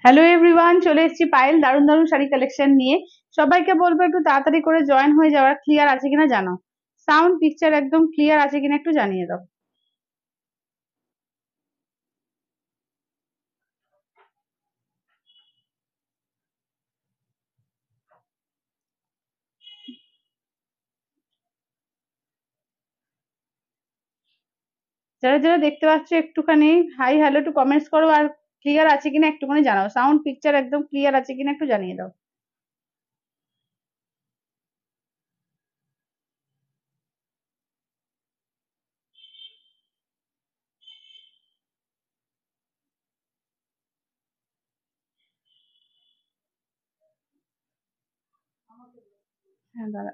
Hello everyone, চলে এসেছি পায়েল দারুণ দারুণ শাড়ি কালেকশন নিয়ে। সবাইকে বলবো একটু তাড়াতাড়ি করে জয়েন হয়ে যাওয়ার। ক্লিয়ার আছে কিনা জানো, সাউন্ড পিকচার একদম ক্লিয়ার আছে কিনা একটু জানিয়ে দাও। যারা যারা দেখতে পাচ্ছ একটুখানি হাই হ্যালো একটু কমেন্টস করো, আর ক্লিয়ার আছে কিনা একটুখানি জানাও, সাউন্ড পিকচার একদম ক্লিয়ার আছে কিনা একটু জানিয়ে দাও। হ্যাঁ দাদা।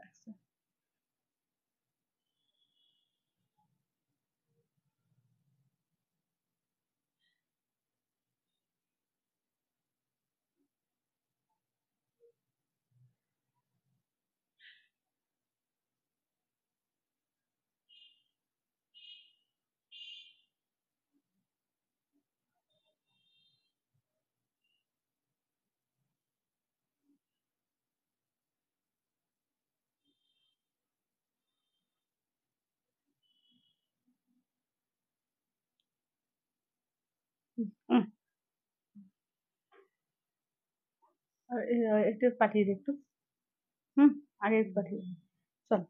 হুম, একটু পাঠিয়ে দিই একটু। হুম, আগে একটু পাঠিয়ে দিই। চলো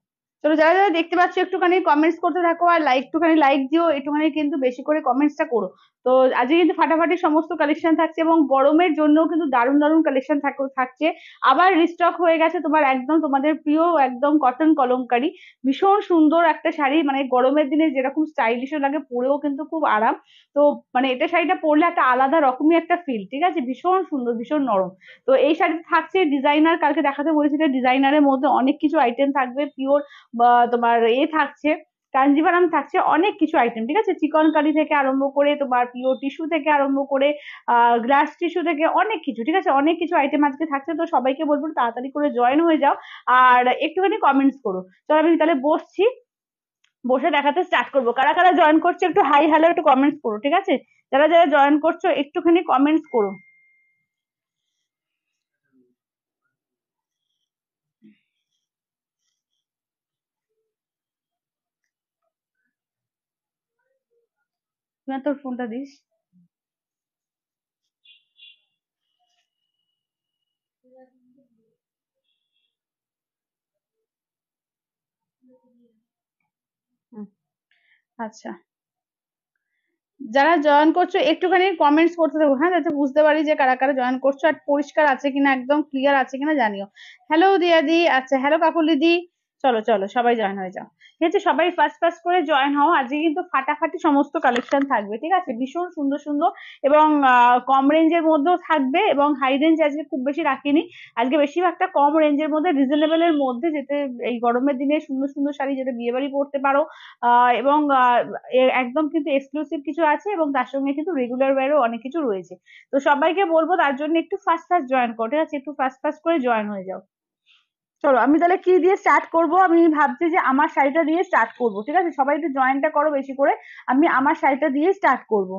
চলো, যারা যারা দেখতে পাচ্ছ একটুখানি কমেন্টস করতে থাকো, আর একটুখানি লাইক দিও, একটুখানি কিন্তু বেশি করে কমেন্টসটা করো। তো আজকে কিন্তু ফাটাফাটি সমস্ত কালেকশন থাকছে, এবং গরমের জন্যও কিন্তু দারুণ দারুণ কালেকশন থাকছে। আবার রিস্টক হয়ে গেছে তোমার একদম তোমাদের প্রিয় একদম কটন কলমকারি। ভীষণ সুন্দর একটা শাড়ি, মানে গরমের দিনে যেরকম স্টাইলিশও লাগে, পরেও কিন্তু খুব আরাম। তো মানে এটা শাড়িটা পরলে একটা আলাদা রকমই একটা ফিল, ঠিক আছে, ভীষণ সুন্দর ভীষণ নরম। তো এই শাড়িটা থাকছে ডিজাইনার, কালকে দেখাতে বলেছিল, ডিজাইনারের মধ্যে অনেক কিছু আইটেম থাকবে, পিওর বা তোমার থাকছে, কাঞ্জিভারাম থাকছে, অনেক কিছু আইটেম, ঠিক আছে, চিকন কারি থেকে আরম্ভ করে তোমার পিওর টিস্যু থেকে আরম্ভ করে গ্লাস টিস্যু থেকে অনেক কিছু, ঠিক আছে, অনেক কিছু আইটেম আজকে থাকছে। তো সবাইকে বলবো তাড়াতাড়ি করে জয়েন হয়ে যাও, আর একটুখানি কমেন্টস করো। চলো আমি তাহলে বসছি, বসে দেখাতে স্টার্ট করবো। কারা কারা জয়েন করছো একটু হাই হ্যালো একটু কমেন্টস করো, ঠিক আছে, যারা যারা জয়েন করছো একটুখানি কমেন্টস করো। তুমি তোর ফোনটা দিস। হুম, আচ্ছা, যারা জয়েন করছো একটুখানি কমেন্টস করতে দেবো, হ্যাঁ, যাতে বুঝতে পারি যে কারা কারা জয়েন করছো, আর পরিষ্কার আছে কিনা একদম ক্লিয়ার আছে কিনা জানিও। হ্যালো দিয়াদি, আচ্ছা হ্যালো কাকুলি দি। চলো চলো সবাই জয়েন হয়ে যাও, ঠিক আছে, সবাই ফার্স্ট ফার্স্ট করে জয়েন হও। আজকে কিন্তু ফাটাফাটি সমস্ত কালেকশন থাকবে, ঠিক আছে, ভীষণ সুন্দর সুন্দর, এবং কম রেঞ্জের মধ্যেও থাকবে, এবং হাই রেঞ্জ আজকে খুব বেশি রাখিনি। আজকে বেশিরভাগটা কম রেঞ্জের মধ্যে, রিজনেবল এর মধ্যে, যেতে এই গরমের দিনে সুন্দর সুন্দর শাড়ি যেটা বিয়ে বাড়ি পরতে পারো। এবং একদম কিন্তু এক্সক্লুসিভ কিছু আছে, এবং তার সঙ্গে কিন্তু রেগুলার ওয়্যারও অনেক কিছু রয়েছে। তো সবাইকে বলবো তার জন্য একটু ফার্স্ট ফার্স্ট জয়েন করো, ঠিক আছে, একটু ফার্স্ট ফার্স্ট করে জয়েন হয়ে যাও। চলো আমি তাহলে কি দিয়ে স্টার্ট করব, আমি ভাবছি যে আমার শাড়িটা দিয়ে স্টার্ট করব, ঠিক আছে, সবাই একটু জয়েনটা করো বেশি করে। আমি আমার শাড়িটা দিয়ে স্টার্ট করব।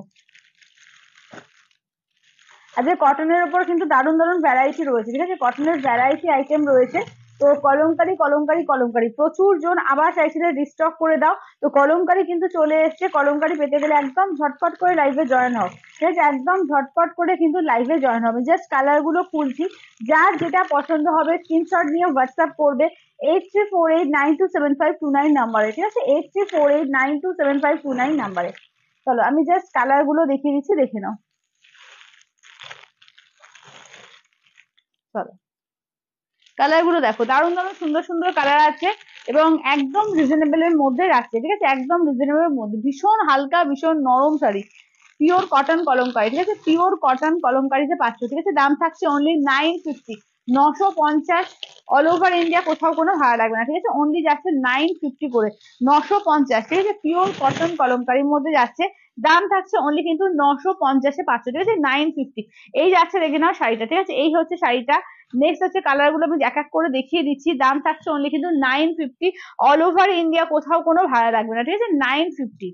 আজকে কটনের উপর কিন্তু দারুণ দারুণ ভ্যারাইটি রয়েছে, ঠিক আছে, কটনের ভ্যারাইটি আইটেম রয়েছে। তো কলমকারি কলমকারি কলমকারি প্রচুর জন আবার চাইছিলে রিস্টক করে দাও। তো কলমকারি কিন্তু চলে এসছে, কলমকারি পেতে গেলে একদম ঝটপট করে লাইভে জয়েন হও, ঠিক আছে, একদম ঝটপট করে কিন্তু লাইভে জয়েন হবে। জাস্ট কালার গুলো খুলছি, যার যেটা পছন্দ হবে স্ক্রিনশট নিয়ে হোয়াটসঅ্যাপ করবে 8348927529 নাম্বারে, ঠিক আছে, 8348927529 নাম্বারে। চলো আমি জাস্ট কালার গুলো দেখিয়ে দিচ্ছি, দেখে নাও। চলো কালার গুলো দেখো, দারুণ দারুণ সুন্দর সুন্দর কালার আছে, এবং একদম রিজনেবল এর মধ্যে রাখছে, ঠিক আছে, একদম রিজনেবল এর মধ্যে, ভীষণ হালকা ভীষণ নরম শাড়ি, পিওর কটন কলমকারি, ঠিক আছে, পিওর কটন কলমকারিতে পাচ্ছ, ঠিক আছে, দাম থাকছে অনলি 950, 950। অল ওভার ইন্ডিয়া কোথাও কোনো ভাড়া লাগবে না, ঠিক আছে, অনলি যাচ্ছে 950 করে, 950, ঠিক আছে, পিওর কটন কলমকারির মধ্যে যাচ্ছে। দাম থাকছে অনলি কিন্তু 950-এ পাচ্ছ, ঠিক আছে, 950। এই যাচ্ছে দেখে নাও শাড়িটা, ঠিক আছে, এই হচ্ছে শাড়িটা। নেক্সট হচ্ছে কালার গুলো আমি এক এক করে দেখিয়ে দিচ্ছি, দাম থাকছে অনলি কিন্তু 950। অল ওভার ইন্ডিয়া কোথাও কোনো ভাড়া লাগবে না, ঠিক আছে, 950।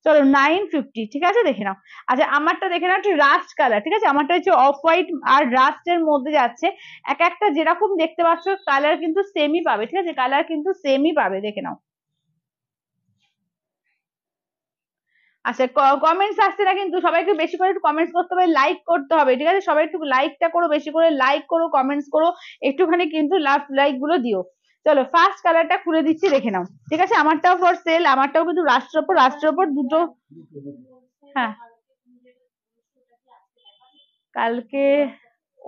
চলো 950, ঠিক আছে দেখে নাও। আচ্ছা আমারটা দেখে নাও একটু রাস্ট কালার, ঠিক আছে, আমারটা হচ্ছে অফ হোয়াইট আর রাস্টের মধ্যে যাচ্ছে। এক একটা যেরকম দেখতে পাচ্ছ কালার কিন্তু সেমই পাবে, ঠিক আছে, কালার কিন্তু সেমই পাবে, দেখে নাও। আচ্ছা কমেন্টস আসছে না কিন্তু, সবাইকে বেশি করে একটু কমেন্টস করতে হবে, লাইক করতে হবে, ঠিক আছে, সবাই একটু লাইকটা করো, বেশি করে লাইক করো, কমেন্টস করো, একটুখানি কিন্তু লাভ লাইক গুলো দিও। চলো ফার্স্ট কালারটা খুলে দিচ্ছি, দেখে নাও, ঠিক আছে, আমারটাও ফর সেল, আমারটাও কিন্তু রাষ্ট্রের ওপর দুটো। হ্যাঁ কালকে,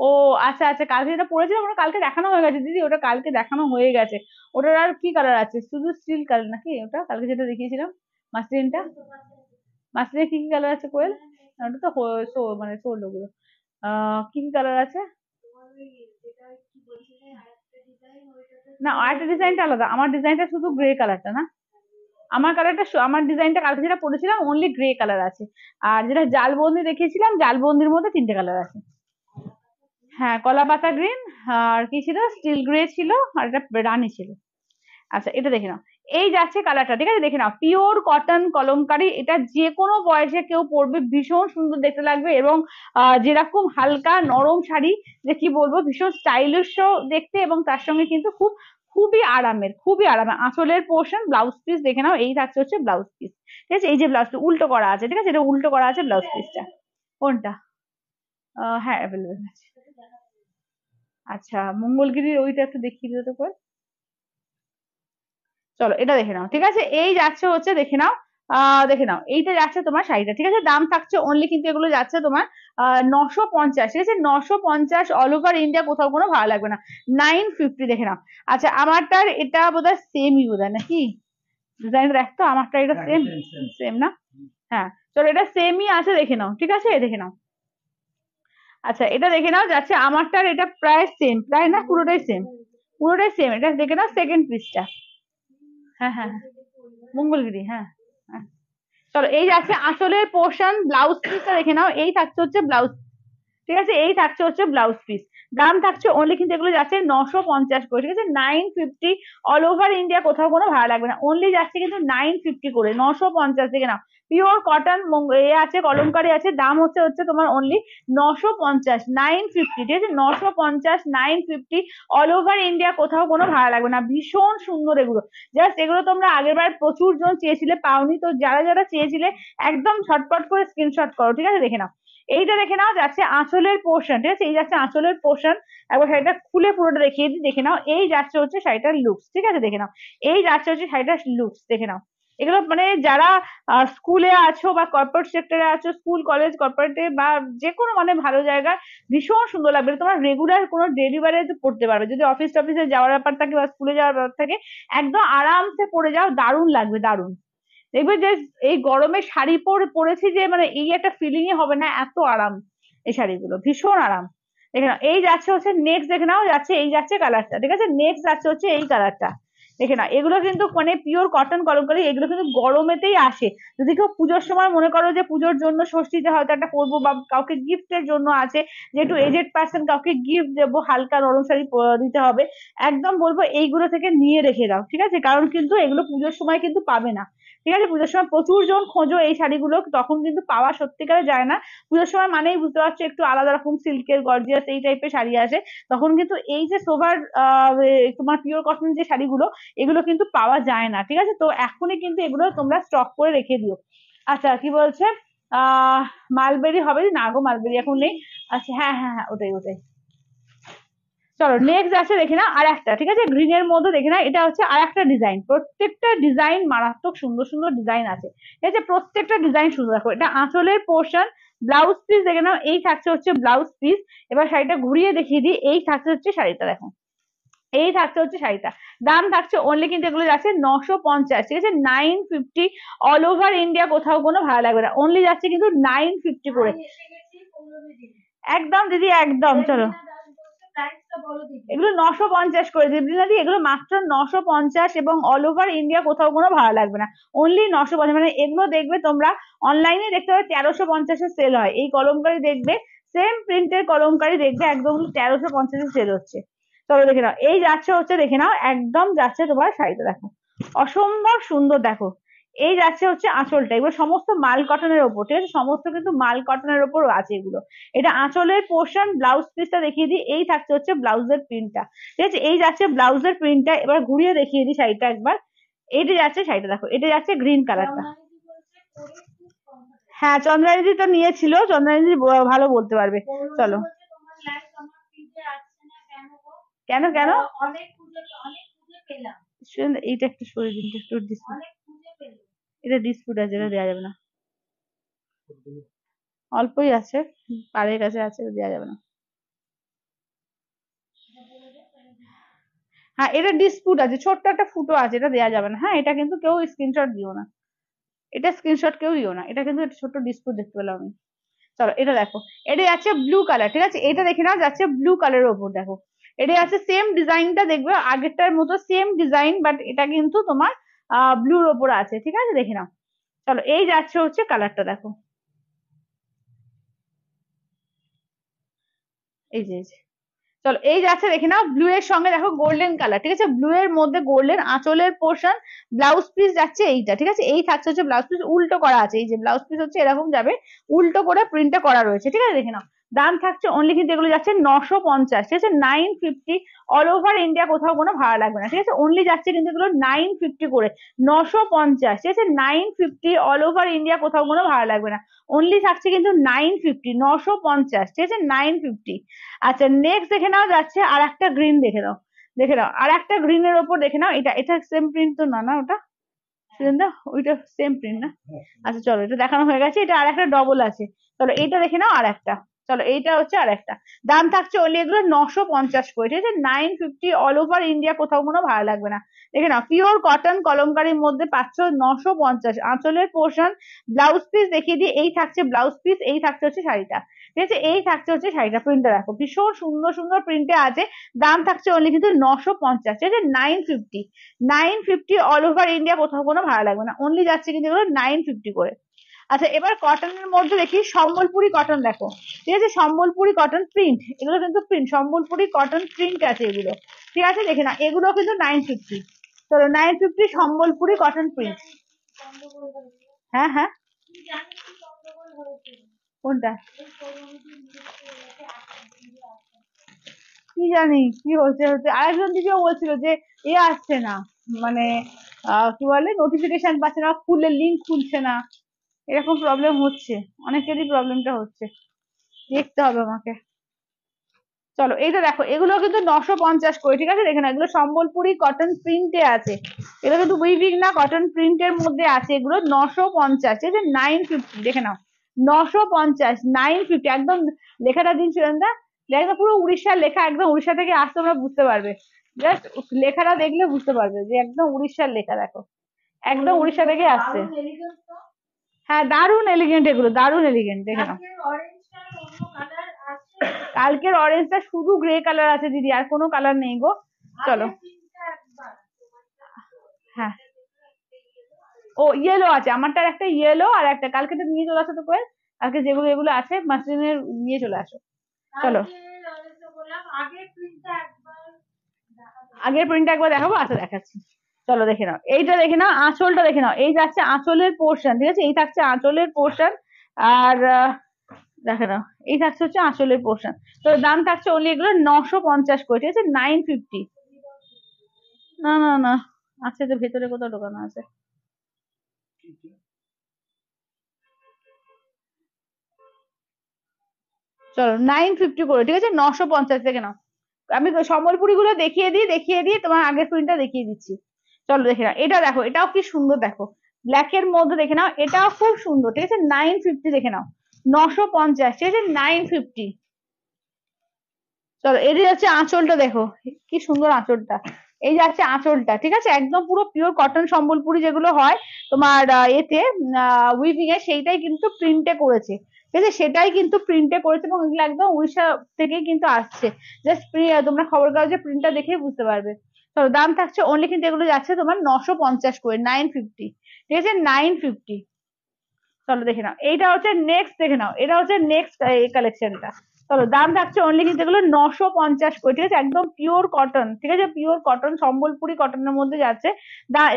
ও আচ্ছা আচ্ছা, কালকে যেটা পড়েছিলাম ওটা কালকে দেখানো হয়ে গেছে দিদি, ওটা কালকে দেখানো হয়ে গেছে। ওটার আর কি কালার আছে, শুধু স্টিল কালার নাকি ওটা কালকে যেটা দেখিয়েছিলাম মাসলিনটা? মাসলিনে কি কি কালার আছে কোয়েল? ওটা তো মানে সোল ওগুলো। কি কি কালার আছে? না আরেকটা ডিজাইনটা আলাদা, আমার ডিজাইনটা শুধু গ্রে কালারটা না, আমার কালারটা আমার ডিজাইনটা কালকে যেটা পড়েছিলাম অনলি গ্রে কালার আছে। আর যেটা জালবন্দি দেখিয়েছিলাম জালবন্দির মধ্যে তিনটে কালার আছে। হ্যাঁ কলা পাতা গ্রিন, আর কি ছিল, স্টিল গ্রে ছিল, আর এটা রানি ছিল। আচ্ছা এটা দেখে নাও, এই যাচ্ছে কালারটা, ঠিক আছে দেখে নাও, পিওর কটন কলমকারি, এটা যে কোনো বয়সে কেউ পরবে, ভীষণ সুন্দর দেখতে লাগবে, এবং যেরকম হালকা নরম শাড়ি, যে কি বলবো, ভীষণ স্টাইলিশ দেখতে, এবং তার সঙ্গে কিন্তু খুবই আরামের, খুবই আরামের। আঁচলের পোর্শন, ব্লাউজ পিস দেখে নাও, এই থাকছে হচ্ছে ব্লাউজ পিস, ঠিক আছে, এই যে ব্লাউজ উল্টো করা আছে, ঠিক আছে, এটা উল্টো করা আছে ব্লাউজ পিসটা। কোনটা? হ্যাঁ অ্যাভেলেবেল আছে। আচ্ছা মঙ্গলগিরির ওইটা একটু দেখিয়ে দিতে তো। চলো এটা দেখে নাও, ঠিক আছে, এই যাচ্ছে হচ্ছে দেখে নাও, দেখে নাও এইটা যাচ্ছে তোমার শাড়িটা, ঠিক আছে, দাম থাকছে অনলি কিন্তু এগুলো যাচ্ছে তোমার 950, ঠিক আছে, 950 অল ওভার ইন্ডিয়া, কোথাও কোনো ভালো লাগবে না, 950 দেখে নাও। আচ্ছা আমারটার এটা বোধহয় সেমই বোধহয় নাকি, ডিজাইন দেখতো আমারটা, এটা সেম সেম না? হ্যাঁ চলো এটা সেমই আছে, দেখে নাও, ঠিক আছে দেখে নাও। আচ্ছা এটা দেখে নাও যাচ্ছে আমারটার, এটা প্রায় সেম, প্রায় না পুরোটাই সেম, পুরোটাই সেম, এটা দেখে নাও সেকেন্ড পিসটা। হ্যাঁ হ্যাঁ হ্যাঁ, মঙ্গলগিরি, হ্যাঁ হ্যাঁ। চলো এই যাচ্ছে আসলের পোর্শন, ব্লাউজ পিসটা দেখে নাও, এই থাকছে হচ্ছে ব্লাউজ, ঠিক আছে, এই থাকছে হচ্ছে ব্লাউজ পিস, দাম থাকছে অনলি কিন্তু এগুলো যাচ্ছে 950 করে, ঠিক আছে, 950 অল ওভার ইন্ডিয়া, কোথাও কোনো ভাড়া লাগবে না, অনলি যাচ্ছে কিন্তু 950 করে, 950 থেকে নাও, পিওর কটন এ আছে, কলমকারি আছে, দাম হচ্ছে হচ্ছে তোমার অনলি 950, 950, ঠিক আছে, 950, 950 অল ওভার ইন্ডিয়া, কোথাও কোনো ভাড়া লাগবে না, ভীষণ সুন্দর এগুলো। জাস্ট এগুলো তোমরা আগের বার প্রচুর জন চেয়েছিলে, পাওনি, তো যারা যারা চেয়েছিলে একদম ঝটপট করে স্ক্রিনশট করো, ঠিক আছে দেখে নাও। এইটা দেখে নাও যাচ্ছে আঁচলের পোর্শন, ঠিক আছে, এই যাচ্ছে আঁচলের পোর্শন, একবার শাড়িটা খুলে পুরোটা দেখিয়ে দিই, দেখে নাও, এই যাচ্ছে হচ্ছে শাড়িটার লুকস, ঠিক আছে দেখে নাও, এই যাচ্ছে হচ্ছে শাড়িটার লুকস, দেখে নাও। এগুলো মানে যারা স্কুলে আছো বা কর্পোরেট সেক্টরে আছো, স্কুল কলেজ কর্পোরেটে বা যে কোনো মানে ভালো জায়গায়, ভীষণ সুন্দর লাগবে, তোমার রেগুলার কোনো ডেলি ওয়্যারে পড়তে পারবে, যদি অফিস টফিসে যাওয়ার ব্যাপার থাকে বা স্কুলে যাওয়ার ব্যাপার থাকে, একদম আরামসে পরে যাও, দারুণ লাগবে, দারুণ দেখবে যে এই গরমে শাড়ি পরেছি যে মানে এই একটা ফিলিংই হবে না, এত আরাম এই শাড়িগুলো, ভীষণ আরাম। দেখে নাও এই যাচ্ছে হচ্ছে নেক্সট, দেখে নাও যাচ্ছে এই যাচ্ছে কালারটা, ঠিক আছে, নেক্সট যাচ্ছে হচ্ছে এই কালারটা, দেখে নাও, এগুলো কিন্তু মানে পিওর কটন কলমকারি, এগুলো কিন্তু গরমেতেই আসে, যদি কেউ পুজোর সময় মনে করো যে পুজোর জন্য ষষ্ঠীতে হয়তো একটা করবো, বা কাউকে গিফটের জন্য আছে, যে একটু এজেড পার্সন কাউকে গিফট দেবো, হালকা নরম শাড়ি দিতে হবে, একদম বলবো এইগুলো থেকে নিয়ে রেখে দাও, ঠিক আছে, কারণ কিন্তু এগুলো পুজোর সময় কিন্তু পাবে না, ঠিক আছে, পুজোর সময় প্রচুর জন খোঁজো এই শাড়িগুলো, তখন কিন্তু পাওয়া সত্যিকারে যায় না, পুজোর সময় মানেই বুঝতে পারছো একটু আলাদা রকম সিল্কের গর্জিয়াস এই টাইপের শাড়ি আসে, তখন কিন্তু এই যে সোভার তোমার পিওর কটন যে শাড়িগুলো, এগুলো কিন্তু পাওয়া যায় না, ঠিক আছে, তো এখনই কিন্তু এগুলো তোমরা স্টক করে রেখে দিও। আচ্ছা কি বলছে, মালবেরি হবে না গো, মালবেরি এখন নেই। আচ্ছা হ্যাঁ হ্যাঁ হ্যাঁ ওটাই ওটাই। চলো নেক্সট আছে দেখে না আর একটা, ঠিক আছে, গ্রিনের মধ্যে দেখে না, এটা হচ্ছে আর একটা ডিজাইন, প্রত্যেকটা ডিজাইন মারাত্মক সুন্দর সুন্দর ডিজাইন আছে, ঠিক আছে, প্রত্যেকটা ডিজাইন সুন্দর, দেখো এটা আঁচলের পোর্শন, ব্লাউজ পিস দেখে নাও, এই থাকছে হচ্ছে ব্লাউজ পিস, এবার শাড়িটা ঘুরিয়ে দেখিয়ে দিই, এই থাকছে হচ্ছে শাড়িটা, দেখো এই থাকছে হচ্ছে শাড়িটা, দাম থাকছে অনলি কিন্তু এগুলো যাচ্ছে 950, ঠিক আছে, 950 অল ওভার ইন্ডিয়া, কোথাও কোনো ভালো লাগবে না, অনলি যাচ্ছে কিন্তু 950 করে, একদম দিদি একদম। চলো এগুলো 950 করে দিদি, এগুলো মাত্র 950, এবং অল ওভার ইন্ডিয়া কোথাও কোনো ভালো লাগবে না, অনলি 950, মানে এগুলো দেখবে তোমরা অনলাইনে দেখতে পাবে 1350 সেল হয়, এই কলমকারি দেখবে সেম প্রিন্টের কলমকারি দেখবে একদম 1350 সেল হচ্ছে। চলো দেখে নাও এই যাচ্ছে হচ্ছে, দেখে নাও একদম যাচ্ছে তোমার শাড়িটা, দেখো অসম্ভব সুন্দর, দেখো এই যাচ্ছে হচ্ছে আঁচলটা, এগুলো সমস্ত মাল কটনের ওপর, ঠিক আছে, সমস্ত কিন্তু মাল কটনের ওপর আছে এগুলো। এটা আঁচলের পোর্শন, ব্লাউজ পিসটা দেখিয়ে দিই, এই থাকছে হচ্ছে ব্লাউজের প্রিন্টটা, ঠিক আছে, এই যাচ্ছে ব্লাউজের প্রিন্টটা। এবার ঘুরিয়ে দেখিয়ে দিই শাড়িটা একবার, এইটা যাচ্ছে শাড়িটা দেখো, এটা যাচ্ছে গ্রিন কালারটা। হ্যাঁ চন্দ্রানীদি তো নিয়েছিল, চন্দ্রানীদি ভালো বলতে পারবে। চলো। কেন কেন? এইটা একটু সরিয়ে দিন, একটু ডিসপুট, এটা ডিসপুট আছে, এটা দেওয়া যাবে না, অল্পই আছে, পাড়ের কাছে আছে, দেওয়া যাবে না। হ্যাঁ এটা ডিসপুট আছে, ছোট্ট একটা ফুটো আছে, এটা দেওয়া যাবে না। হ্যাঁ এটা কিন্তু কেউ স্ক্রিনশট দিও না, এটা স্ক্রিনশট কেউ দিও না, এটা কিন্তু ছোট্ট ডিসপুট দেখতে পেলাম আমি। চলো এটা দেখো, এটা যাচ্ছে ব্লু কালার, ঠিক আছে, এটা দেখে নাও যাচ্ছে ব্লু কালারের ওপর, দেখো এটা যাচ্ছে সেম ডিজাইনটা, দেখবে আগেরটার মতো সেম ডিজাইন, বাট এটা কিন্তু তোমার ব্লুর ওপর আছে, ঠিক আছে, দেখে নাও। চলো এই যাচ্ছে হচ্ছে কালারটা, দেখো এই যে চলো এই যাচ্ছে দেখে নাও, ব্লু এর সঙ্গে দেখো গোল্ডেন কালার, ঠিক আছে, ব্লু এর মধ্যে গোল্ডেন, আঁচলের পোর্শন, ব্লাউজ পিস যাচ্ছে এইটা, ঠিক আছে, এই থাকছে হচ্ছে ব্লাউজ পিস, উল্টো করা আছে, এই যে ব্লাউজ পিস হচ্ছে এরকম যাবে, উল্টো করে প্রিন্টটা করা রয়েছে, ঠিক আছে, দেখে নাও। দাম থাকছে অনলি কিন্তু এগুলো যাচ্ছে 950, ঠিক আছে, 950, অল ওভার ইন্ডিয়া কোথাও কোনো ভাড়া লাগবে না, ঠিক আছে, অনলি যাচ্ছে কিন্তু এগুলো 950 করে, 950, ঠিক আছে, 950, অল ওভার ইন্ডিয়া কোথাও কোনো ভাড়া লাগবে না, অনলি থাকছে কিন্তু 950, 950, ঠিক আছে, 950। আচ্ছা নেক্সট দেখে নাও যাচ্ছে আর একটা গ্রিন, দেখে নাও, দেখে নাও আর একটা গ্রিনের ওপর দেখে নাও, এটা এটা সেম প্রিন্ট তো না, না ওটা সুরেন্দা, ওইটা সেম প্রিন্ট না? আচ্ছা চলো এটা দেখানো হয়ে গেছে, এটা আর একটা ডবল আছে, চলো এইটা দেখে নাও আর একটা, চলো এইটা হচ্ছে আর একটা। দাম থাকছে অনলি এগুলো 950 করে, ঠিক আছে, 950, অল ওভার ইন্ডিয়া কোথাও কোনো ভাড়া লাগবে না। দেখে নাও পিওর কটন কলমকারীর মধ্যে পাচ্ছ 950, আঁচলের পোর্শন, ব্লাউজ পিস দেখিয়ে দিই, এই থাকছে ব্লাউজ পিস, এই থাকছে হচ্ছে শাড়িটা, ঠিক আছে, এই থাকছে হচ্ছে শাড়িটা, প্রিন্টটা দেখো ভীষণ সুন্দর সুন্দর প্রিন্টে আছে। দাম থাকছে অনলি কিন্তু 950, ঠিক আছে, 950, 950, অল ওভার ইন্ডিয়া কোথাও কোনো ভাড়া লাগবে না, অনলি যাচ্ছে কিন্তু এগুলো 950 করে। আচ্ছা এবার কটনের মধ্যে দেখি সম্বলপুরি কটন, দেখো ঠিক আছে, সম্বলপুরি কটন প্রিন্ট, এগুলো কিন্তু প্রিন্ট, সম্বলপুরি কটন প্রিন্ট আছে এগুলো, ঠিক আছে, দেখে না এগুলো কিন্তু 950, চলো 950 সম্বলপুরি কটন প্রিন্ট। হ্যাঁ হ্যাঁ কোনটা? কি জানি কি হচ্ছে হচ্ছে, আরেকজন দিদিও বলছিল যে এ আসছে না, মানে কি বলে নোটিফিকেশন পাচ্ছে না, খুললে লিঙ্ক খুলছে না, এরকম প্রবলেম হচ্ছে, অনেকেরই প্রবলেমটা হচ্ছে, দেখতে হবে আমাকে। চলো এইটা দেখো, এগুলো কিন্তু 950 করে, ঠিক আছে, দেখে না এগুলো সম্বলপুরি কটন প্রিন্টে আছে, এগুলো কিন্তু উইভিং না, কটন প্রিন্টের মধ্যে আছে, এগুলো 950, ঠিক আছে, 950, দেখে নাও 950, 950, একদম লেখাটা দিন সুরেন্দা, একদম পুরো উড়িষ্যার লেখা, একদম উড়িষ্যা থেকে আসতে তোমরা বুঝতে পারবে, জাস্ট লেখাটা দেখলে বুঝতে পারবে যে একদম উড়িষ্যার লেখা, দেখো একদম উড়িষ্যা থেকে আসছে। হ্যাঁ দারুন এলিগেন্ট, এগুলো দারুন এলিগেন্ট, দেখে নাও। কালকের অরেঞ্জটা শুধু গ্রে কালার আছে দিদি, আর কোনো কালার নেই গো। চলো হ্যাঁ ও ইয়েলো আছে, আমারটার একটা ইয়েলো আর একটা, কালকে তো নিয়ে চলে আসো তো কোয়েল, কালকে যেগুলো এগুলো আছে মাসলিনের নিয়ে চলে আসো। চলো আগের প্রিন্টটা একবার দেখাবো, আচ্ছা দেখাচ্ছি, চলো দেখে নাও, এইটা দেখে নাও, আঁচলটা দেখে নাও, এই যাচ্ছে আঁচলের পোর্শন, ঠিক আছে, এই থাকছে আঁচলের পোর্শন, আর দেখে নাও এই থাকছে হচ্ছে আঁচলের পোর্শন, তো দাম থাকছে অনলি এগুলো 950 করে, ঠিক আছে, 950। না না না আছে তো ভেতরে, কোথাও ঢোকানো আছে, চলো 950 করে, ঠিক আছে, 950 থেকে নাও। আমি সম্বলপুরি গুলো দেখিয়ে দিয়ে তোমার আগের প্রিন্টটা দেখিয়ে দিচ্ছি। চলো দেখে নাও, এটা দেখো এটাও কি সুন্দর, দেখো ব্ল্যাক এর মধ্যে দেখে নাও, এটাও খুব সুন্দর, ঠিক আছে, 950, দেখে নাও 950, ঠিক আছে, 950। চলো এই যে হচ্ছে আঁচলটা, দেখো কি সুন্দর আঁচলটা, এই যে আছে আঁচলটা, ঠিক আছে, একদম পুরো পিওর কটন সম্বলপুরি যেগুলো হয় তোমার এতে উইভিং এ, সেইটাই কিন্তু প্রিন্টে করেছে, ঠিক আছে, সেটাই কিন্তু প্রিন্টে করেছে, এবং এগুলো একদম উড়িষ্যা থেকেই কিন্তু আসছে, জাস্ট তোমরা খবর কাগজে প্রিন্টটা দেখেই বুঝতে পারবে। চলো দাম থাকছে অনলি কিন্তু এগুলো যাচ্ছে তোমার 950 করে, 950, ঠিক আছে, 950। চলো দেখে নাও এইটা হচ্ছে নেক্সট, দেখে নাও এটা হচ্ছে নেক্সট এই কালেকশনটা, চলো দাম থাকছে অনলি কিন্তু এগুলো 950 করে, ঠিক আছে, একদম পিওর কটন, ঠিক আছে, পিওর কটন সম্বলপুরি কটনের মধ্যে যাচ্ছে।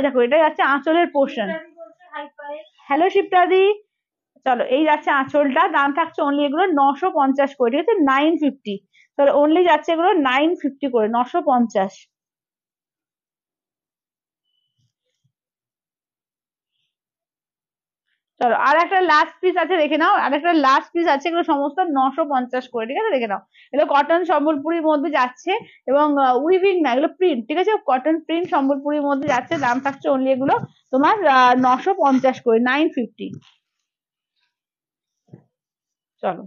দেখো এটা যাচ্ছে আঁচলের পোর্শন, হ্যালো শিপ্রাদি। চলো এই যাচ্ছে আঁচলটা, দাম থাকছে অনলি এগুলো 950 করে, ঠিক আছে, 950। চলো অনলি যাচ্ছে এগুলো 950 করে, 950। চলো আর একটা লাস্ট পিস আছে দেখে নাও, আর একটা লাস্ট পিস আছে, এগুলো সমস্ত 950 করে, ঠিক আছে, দেখে নাও। এগুলো কটন সম্বলপুরীর মধ্যে যাচ্ছে, এবং উইভিং না, এগুলো প্রিন্ট, ঠিক আছে, কটন প্রিন্ট সম্বলপুরীর মধ্যে যাচ্ছে, দাম থাকছে অনলি এগুলো তোমার 950 করে, 950। চলো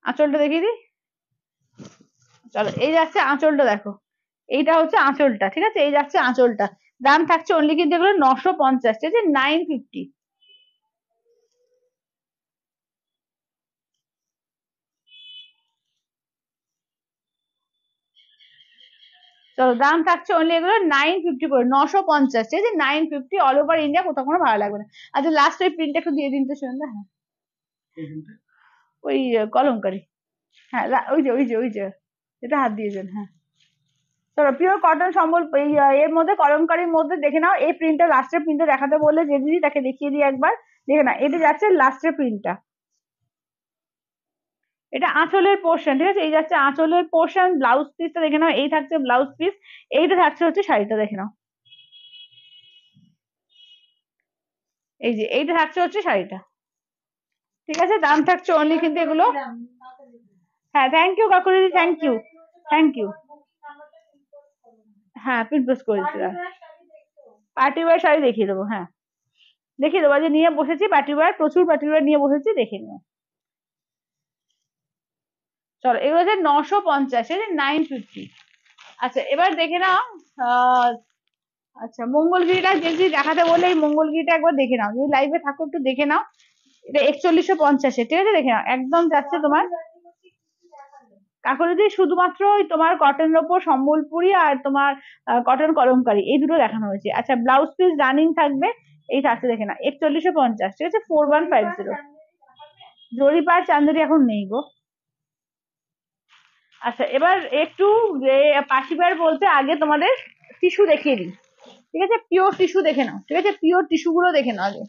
আঁচলটা দেখিয়ে দিই। চলো এই যাচ্ছে আঁচলটা, দেখো এইটা হচ্ছে আঁচলটা, ঠিক আছে, এই যাচ্ছে আঁচলটা, দাম থাকছে অনলি কিন্তু এগুলো 950, ঠিক আছে, 950। চলো দাম থাকছে অনলি এগুলো 950 করে, 950, ঠিক আছে, 950, অল ওভার ইন্ডিয়া, কোথাও কোনো ভালো লাগবে না। আচ্ছা লাস্ট ওই প্রিন্ট একটু দিয়ে দিন তো সন্ধ্যা। হ্যাঁ ওই কলমকারি, হ্যাঁ ওই যে এটা হাত দিয়েছেন, হ্যাঁ। চলো পিওর কটন সম্বল এই এর মধ্যে কলমকারির মধ্যে দেখে নাও, এই প্রিন্টটা লাস্টের প্রিন্টটা দেখাতে বললে যে দিদি তাকে দেখিয়ে দিই একবার, দেখে না এটা যাচ্ছে লাস্টের প্রিন্টটা, এটা আঁচলের পোর্শন, ঠিক আছে, এই যাচ্ছে আঁচলের পোর্শন, ব্লাউজ পিসটা দেখে নাও, এই থাকছে ব্লাউজ পিস, এইটা থাকছে হচ্ছে শাড়িটা, দেখে নাও, এই যে এইটা থাকছে হচ্ছে শাড়িটা, ঠিক আছে, দাম থাকছে অনলি কিন্তু এগুলো। হ্যাঁ থ্যাংক ইউ কাকুরি, থ্যাংক ইউ, থ্যাংক ইউ। হ্যাঁ প্রিন্ট পোস্ট করেছি, পার্টি ওয়ার শাড়ি দেখিয়ে দেবো, হ্যাঁ দেখিয়ে দেবো, যে নিয়ে বসেছি পার্টি ওয়ার, প্রচুর পার্টি ওয়ার নিয়ে বসেছি, দেখে নিও। চলো এগুলো হচ্ছে 950, 950। আচ্ছা এবার দেখে নাও, আহ আচ্ছা মঙ্গলগিরিটা যদি দেখাতে বললে, এই মঙ্গলগিরিটা একবার দেখে নাও, যদি লাইভে থাকো একটু দেখে নাও, এটা 4150, ঠিক আছে, দেখে নাও, একদম যাচ্ছে তোমার কাকুরিদি, শুধুমাত্র ওই তোমার কটনের ওপর সম্বলপুরি আর তোমার কটন কলমকারি, এই দুটো দেখানো হয়েছে। আচ্ছা ব্লাউজ পিস রানিং থাকবে, এই থাকছে দেখে না 4150, ঠিক আছে, 4150। জরিপার চান্দেরি এখন নেই গো। আচ্ছা এবার একটু যে পাশিবার বলতে আগে তোমাদের টিস্যু দেখিয়ে দিই, ঠিক আছে, পিওর টিস্যু দেখে নাও, ঠিক আছে, পিওর টিস্যু গুলো দেখে নাও আগে,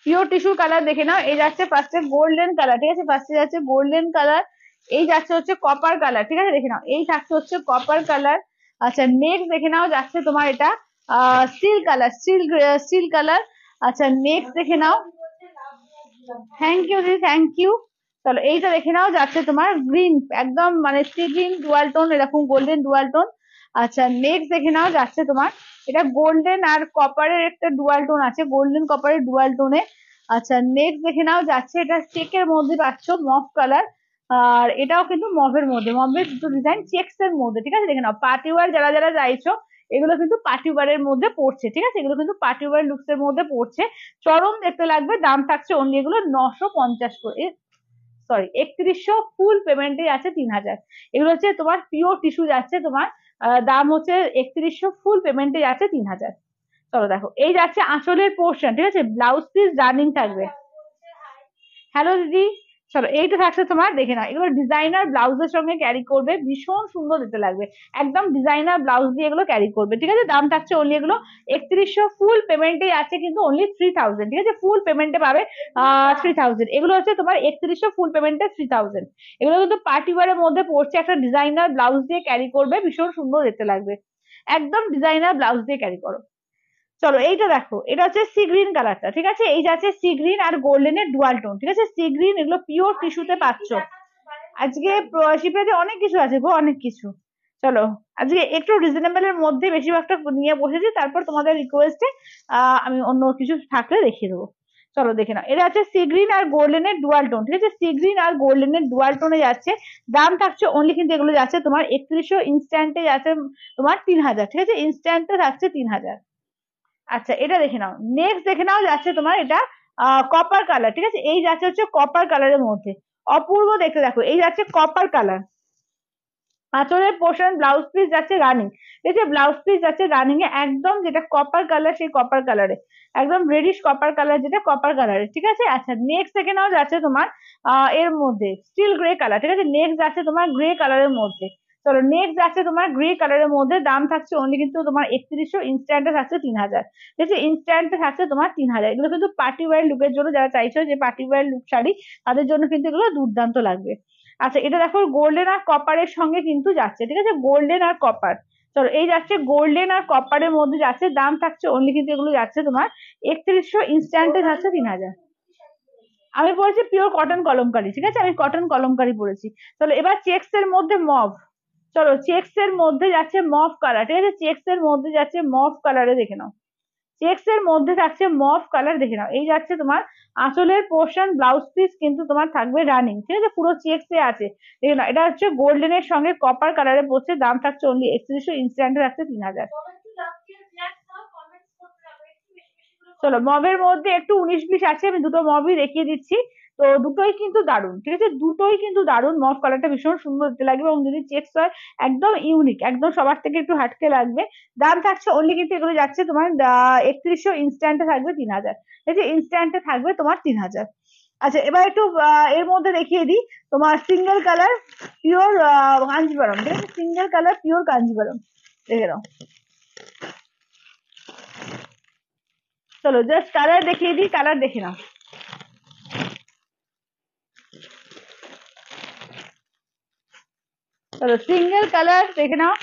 পিওর টিস্যু কালার দেখে নাও, এই যাচ্ছে ফার্স্টে গোল্ডেন কালার, ঠিক আছে, ফার্স্টে যাচ্ছে গোল্ডেন কালার, এই যাচ্ছে হচ্ছে কপার কালার, ঠিক আছে, দেখে নাও, এই থাকছে হচ্ছে কপার কালার। আচ্ছা নেক্সট দেখে নাও, যাচ্ছে তোমার এটা স্টিল কালার, স্টিল কালার। আচ্ছা নেক্সট দেখে নাও, থ্যাংক ইউ দিদি, থ্যাংক ইউ। চলো এইটা দেখে নাও, যাচ্ছে তোমার গ্রিন, একদম মানে সি গ্রিন ডুয়াল টোন, এরকম গোল্ডেন ডুয়াল টোন। আচ্ছা নেক্সট দেখে নাও, যাচ্ছে তোমার এটা গোল্ডেন আর কপারের একটা ডুয়াল টোন আছে, গোল্ডেন কপারের ডুয়াল টোনে। আচ্ছা নেক্সট দেখে নাও, যাচ্ছে এটা চেকের মধ্যে পাচ্ছ, মফ কালার, আর এটাও কিন্তু মফের মধ্যে, মফের দুটো ডিজাইন চেকস এর মধ্যে, ঠিক আছে, দেখে নাও, পার্টি ওয়ার যারা যারা চাইছো এগুলো কিন্তু পার্টি ওয়ারের মধ্যে পড়ছে, ঠিক আছে, এগুলো কিন্তু পার্টি ওয়ার লুকস এর মধ্যে পড়ছে, চরম দেখতে লাগবে, দাম থাকছে অনলি এগুলো 950 করে, সরি 3100, ফুল পেমেন্টে আছে 3000। এগুলো হচ্ছে তোমার পিওর টিস্যু যাচ্ছে তোমার, দাম হচ্ছে 3100, ফুল পেমেন্টে আছে 3000। চলো দেখো এই যাচ্ছে আঁচলের পোর্শন, ঠিক আছে, ব্লাউজ পিস রানিং থাকবে। হ্যালো দিদি। চলো এইটা থাকছে তোমার, দেখে নাও, এগুলো ডিজাইনার ব্লাউজের সঙ্গে ক্যারি করবে, ভীষণ সুন্দর দেখতে লাগবে, একদম ডিজাইনার ব্লাউজ দিয়ে এগুলো ক্যারি করবে, ঠিক আছে, দাম থাকছে অনলি এগুলো 3100, ফুল পেমেন্টে আছে কিন্তু অনলি 3000, ঠিক আছে, ফুল পেমেন্টে পাবে 3000। এগুলো হচ্ছে তোমার 3100, ফুল পেমেন্টে 3000। এগুলো কিন্তু পার্টি ওয়ারের মধ্যে পড়ছে, একটা ডিজাইনার ব্লাউজ দিয়ে ক্যারি করবে, ভীষণ সুন্দর দেখতে লাগবে, একদম ডিজাইনার ব্লাউজ দিয়ে ক্যারি করো। চলো এইটা দেখো, এটা হচ্ছে সি গ্রিন কালারটা, ঠিক আছে, এই যাচ্ছে সি গ্রিন আর গোল্ডেনের ডুয়াল টোন, ঠিক আছে, সি গ্রিন, এগুলো পিওর টিস্যুতে পাচ্ছ। আজকে শিপ্রাতে অনেক কিছু আছে গো, অনেক কিছু। চলো আজকে একটু রিজনেবল এর মধ্যে বেশিরভাগটা নিয়ে বসেছি, তারপর তোমাদের রিকোয়েস্টে আমি অন্য কিছু থাকলে দেখিয়ে দেবো। চলো দেখে নাও, এটা হচ্ছে সি গ্রিন আর গোল্ডেনের ডুয়াল টোন, ঠিক আছে, সি গ্রিন আর গোল্ডেনের ডুয়াল টোনে যাচ্ছে, দাম থাকছে অনলি কিন্তু এগুলো যাচ্ছে তোমার 3100, ইনস্ট্যান্টে যাচ্ছে তোমার 3000, ঠিক আছে, ইনস্ট্যান্টে থাকছে 3000। আচ্ছা এটা দেখে নাও, নেক্সট দেখে নাও, যাচ্ছে তোমার এটা কপার কালার, ঠিক আছে, এই যাচ্ছে হচ্ছে কপার কালারের মধ্যে, অপূর্ব দেখতে, দেখো এই যাচ্ছে কপার কালার, আঁচলের পোর্শন ব্লাউজ পিস যাচ্ছে রানিং, ঠিক আছে, ব্লাউজ পিস যাচ্ছে রানিং এ, একদম যেটা কপার কালার সেই কপার কালারে, একদম রেডিশ কপার কালার, যেটা কপার কালারে, ঠিক আছে। আচ্ছা নেক্সট দেখে নাও, যাচ্ছে তোমার এর মধ্যে স্টিল গ্রে কালার, ঠিক আছে, নেক্সট যাচ্ছে তোমার গ্রে কালারের মধ্যে, চলো নেক্সট যাচ্ছে তোমার গ্রে কালারের মধ্যে, দাম থাকছে অনলি কিন্তু তোমার 3100, ইনস্ট্যান্টে থাকছে 3000। ঠিক আছে, ইনস্ট্যান্টে থাকছে তোমার 3000। এগুলো কিন্তু পার্টি ওয়্যার লুকের জন্য, যারা চাইছো যে পার্টি ওয়্যার লুক শাড়ি, তাদের জন্য কিন্তু এগুলো দুর্দান্ত লাগবে। আচ্ছা এটা দেখো গোল্ডেন আর কপারের সঙ্গে কিন্তু যাচ্ছে, ঠিক আছে, গোল্ডেন আর কপার। চলো এই যাচ্ছে গোল্ডেন আর কপারের মধ্যে যাচ্ছে, দাম থাকছে অনলি কিন্তু এগুলো যাচ্ছে তোমার 3100, ইনস্ট্যান্টে থাকছে 3000। আমি পড়েছি পিওর কটন কলমকারি, ঠিক আছে, আমি কটন কলমকারি পড়েছি। চলো এবার চেক্স এর মধ্যে মভ। চলো চেক্স এর মধ্যে যাচ্ছে মভ কালার, ঠিক আছে, চেক্স এর মধ্যে যাচ্ছে মভ কালারে, দেখে নাও। চেক্স এর মধ্যে থাকছে মভ কালার, দেখে নাও। এই যাচ্ছে তোমার আঁচলের পোর্শন, ব্লাউজ পিস কিন্তু তোমার থাকবে রানিং, ঠিক আছে, পুরো চেক্স এ আছে, দেখে নাও। এটা হচ্ছে গোল্ডেনের সঙ্গে কপার কালারে পড়ছে, দাম থাকছে অনলি 3100, ইনস্ট্যান্টে থাকছে 3000। চলো মবের মধ্যে একটু 19-20 আছে, আমি দুটো মবই দেখিয়ে দিচ্ছি। তো দুটোই কিন্তু দারুণ, ঠিক আছে, দুটোই কিন্তু দারুণ। মভ কালারটা ভীষণ সুন্দর দেখতে লাগবে, এবং যদি চেক্স হয় একদম ইউনিক, একদম সবার থেকে একটু হাটকে লাগবে। দাম থাকছে অনলি কিন্তু এগুলো যাচ্ছে তোমার 3100, ইনস্ট্যান্টে থাকবে 3000। ঠিক আছে, ইনস্ট্যান্টে থাকবে তোমার 3000। আচ্ছা এবার একটু এর মধ্যে দেখিয়ে দিই তোমার সিঙ্গেল কালার পিওর কাঞ্জিভারম, ঠিক আছে, সিঙ্গেল কালার পিওর কাঞ্জিভারম, দেখে নাও। চলো জাস্ট কালার দেখিয়ে দিই, কালার দেখে নাও। চলো সিঙ্গেল কালার দেখে নাও,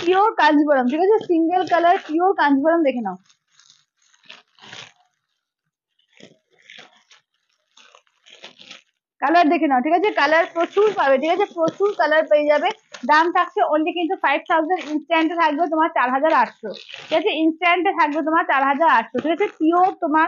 পিওর কাঞ্জিভারম, ঠিক আছে, সিঙ্গেল কালার পিওর কাঞ্জিভারম, দেখে নাও। কালার দেখে নাও, ঠিক আছে, কালার প্রচুর পাবে, ঠিক আছে, প্রচুর কালার পেয়ে যাবে। দাম থাকছে অনলি কিন্তু 5000, ইনস্ট্যান্টে থাকবে তোমার 4800। ঠিক আছে, ইনস্ট্যান্টে থাকবে তোমার 4800। ঠিক আছে, পিওর তোমার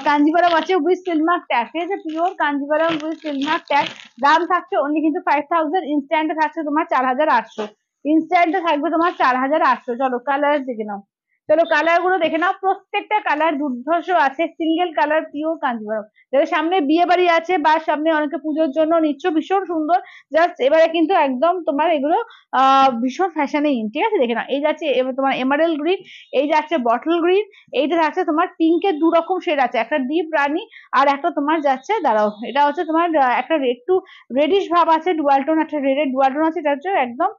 কাঞ্জিভারম আছে উইথ সিলমার্ক ট্যাগ, ঠিক আছে, pure Kanjivaram with Silk Mark tag. দাম থাকছে অনলি কিন্তু 5000, ইনস্ট্যান্টে থাকছে তোমার 4800। ইনস্ট্যান্টে থাকবে তোমার 4800। চলো কালার দেখে নাও। চলো কালার গুলো দেখে নাও, প্রত্যেকটা কালার দুর্ধর্ষ আছে, সিঙ্গেল কালার পিওর কাঞ্জিভারম। যাদের সামনে বিয়ে বাড়ি আছে বা সামনে অনেকে পুজোর জন্য নিচ্ছ, ভীষণ সুন্দর। জাস্ট এবারে কিন্তু একদম তোমার এগুলো ভীষণ ফ্যাশনে ইন, ঠিক আছে, দেখে নাও। এই যাচ্ছে এবার তোমার এমারেল্ড গ্রিন, এই যাচ্ছে বটল গ্রিন, এইটা যাচ্ছে তোমার পিঙ্কের দু রকম শেড আছে, একটা ডিপ রানি আর একটা তোমার যাচ্ছে, দাঁড়াও, এটা হচ্ছে তোমার একটা একটু রেডিশ ভাব আছে, ডুয়ালটোন, একটা রেডের ডুয়ালটোন আছে, এটা হচ্ছে একদম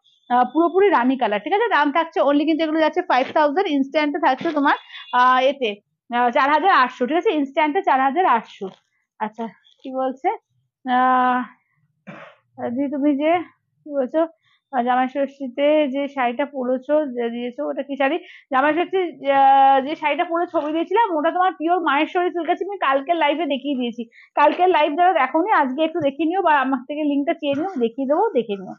পুরোপুরি রানি কালার। ঠিক আছে, দাম থাকছে অনলি কিন্তু এগুলো যাচ্ছে 5000, ইনস্ট্যান্টে থাকছে তোমার এতে 4800। ঠিক আছে, ইনস্ট্যান্টে 4800। আচ্ছা কি বলছে আহ দি তুমি যে কি বলছো জামাই ষষ্ঠীতে যে শাড়িটা পরেছো, যে দিয়েছো, ওটা কি শাড়ি? জামাই ষষ্ঠী যে শাড়িটা পরে ছবি দিয়েছিলাম, ওটা তোমার পিওর মাহেশ্বরী সিল্ক আছে, আমি কালকের লাইভে দেখিয়ে দিয়েছি। কালকের লাইভ যারা দেখোনি আজকে একটু দেখিয়ে নিও, বা আমার থেকে লিঙ্কটা চেয়ে নিও, দেখিয়ে দেবো, দেখে নিও।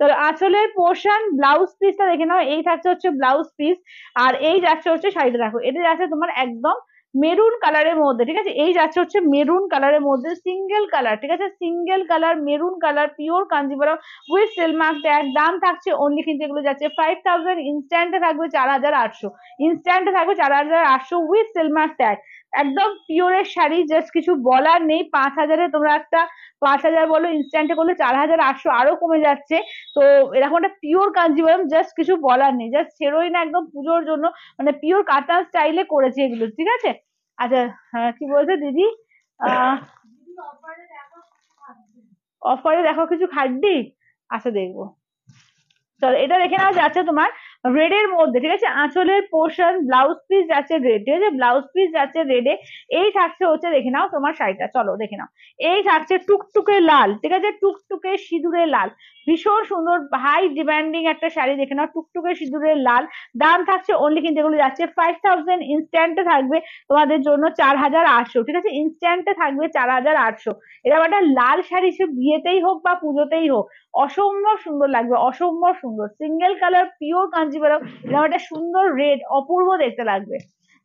তো আঁচলের পোর্শন ব্লাউজ পিসটা দেখে নাও, এই থাকছে হচ্ছে ব্লাউজ পিস, আর এই যাচ্ছে হচ্ছে শাড়িটা, দেখো এটা যাচ্ছে তোমার একদম মেরুন কালারের মধ্যে, ঠিক আছে, এই যাচ্ছে হচ্ছে মেরুন কালারের মধ্যে, সিঙ্গেল কালার, ঠিক আছে, single colour maroon colour pure Kanjivaram with Silk Mark tag. দাম থাকছে অনলি কিন্তু এগুলো যাচ্ছে 5000, ইনস্ট্যান্টে থাকবে 4800। ইনস্ট্যান্টে থাকবে 4800 উইথ সিলমার্ক ট্যাগ। একদম পিওরের শাড়ি, জাস্ট কিছু বলার নেই। 5000-এ তোমরা একটা 5000 বলো, ইনস্ট্যান্টে করলে 4800, আরো কমে যাচ্ছে। তো এরকম একটা পিওর কাঞ্জিভারম, জাস্ট কিছু বলার নেই, জাস্ট ছেড়োই না, একদম পুজোর জন্য, মানে পিওর কাতান স্টাইলে করেছে এগুলো, ঠিক আছে। আচ্ছা কি বলছে দিদি? আহ অফারে দেখো কিছু খাড্ডি, আচ্ছা দেখবো। চলো এটা দেখে নাও, যাচ্ছে তোমার রেড এর মধ্যে, ঠিক আছে, আঁচলের পোর্শন ব্লাউজ পিস যাচ্ছে রেড, ঠিক আছে, ব্লাউজ পিস যাচ্ছে রেডে। এই থাকছে হচ্ছে, দেখে নাও তোমার শাড়িটা, চলো দেখে নাও। এই থাকছে টুকটুকে লাল, ঠিক আছে, টুকটুকে সিঁদুরে লাল, ভীষণ সুন্দর হাই ডিমান্ডিং একটা শাড়ি, দেখে নাও, টুকটুকে সিঁদুরের লাল। দাম থাকছে অনলি কিন্তু এগুলো যাচ্ছে 5000, ইনস্ট্যান্টে থাকবে তোমাদের জন্য 4800। ঠিক আছে, ইনস্ট্যান্টে থাকবে 4800। এরকম একটা লাল শাড়ি সে বিয়েতেই হোক বা পুজোতেই হোক অসম্ভব সুন্দর লাগবে, অসম্ভব সুন্দর, সিঙ্গেল কালার পিওর কাঞ্জিভারম, এরকম একটা সুন্দর রেড, অপূর্ব দেখতে লাগবে।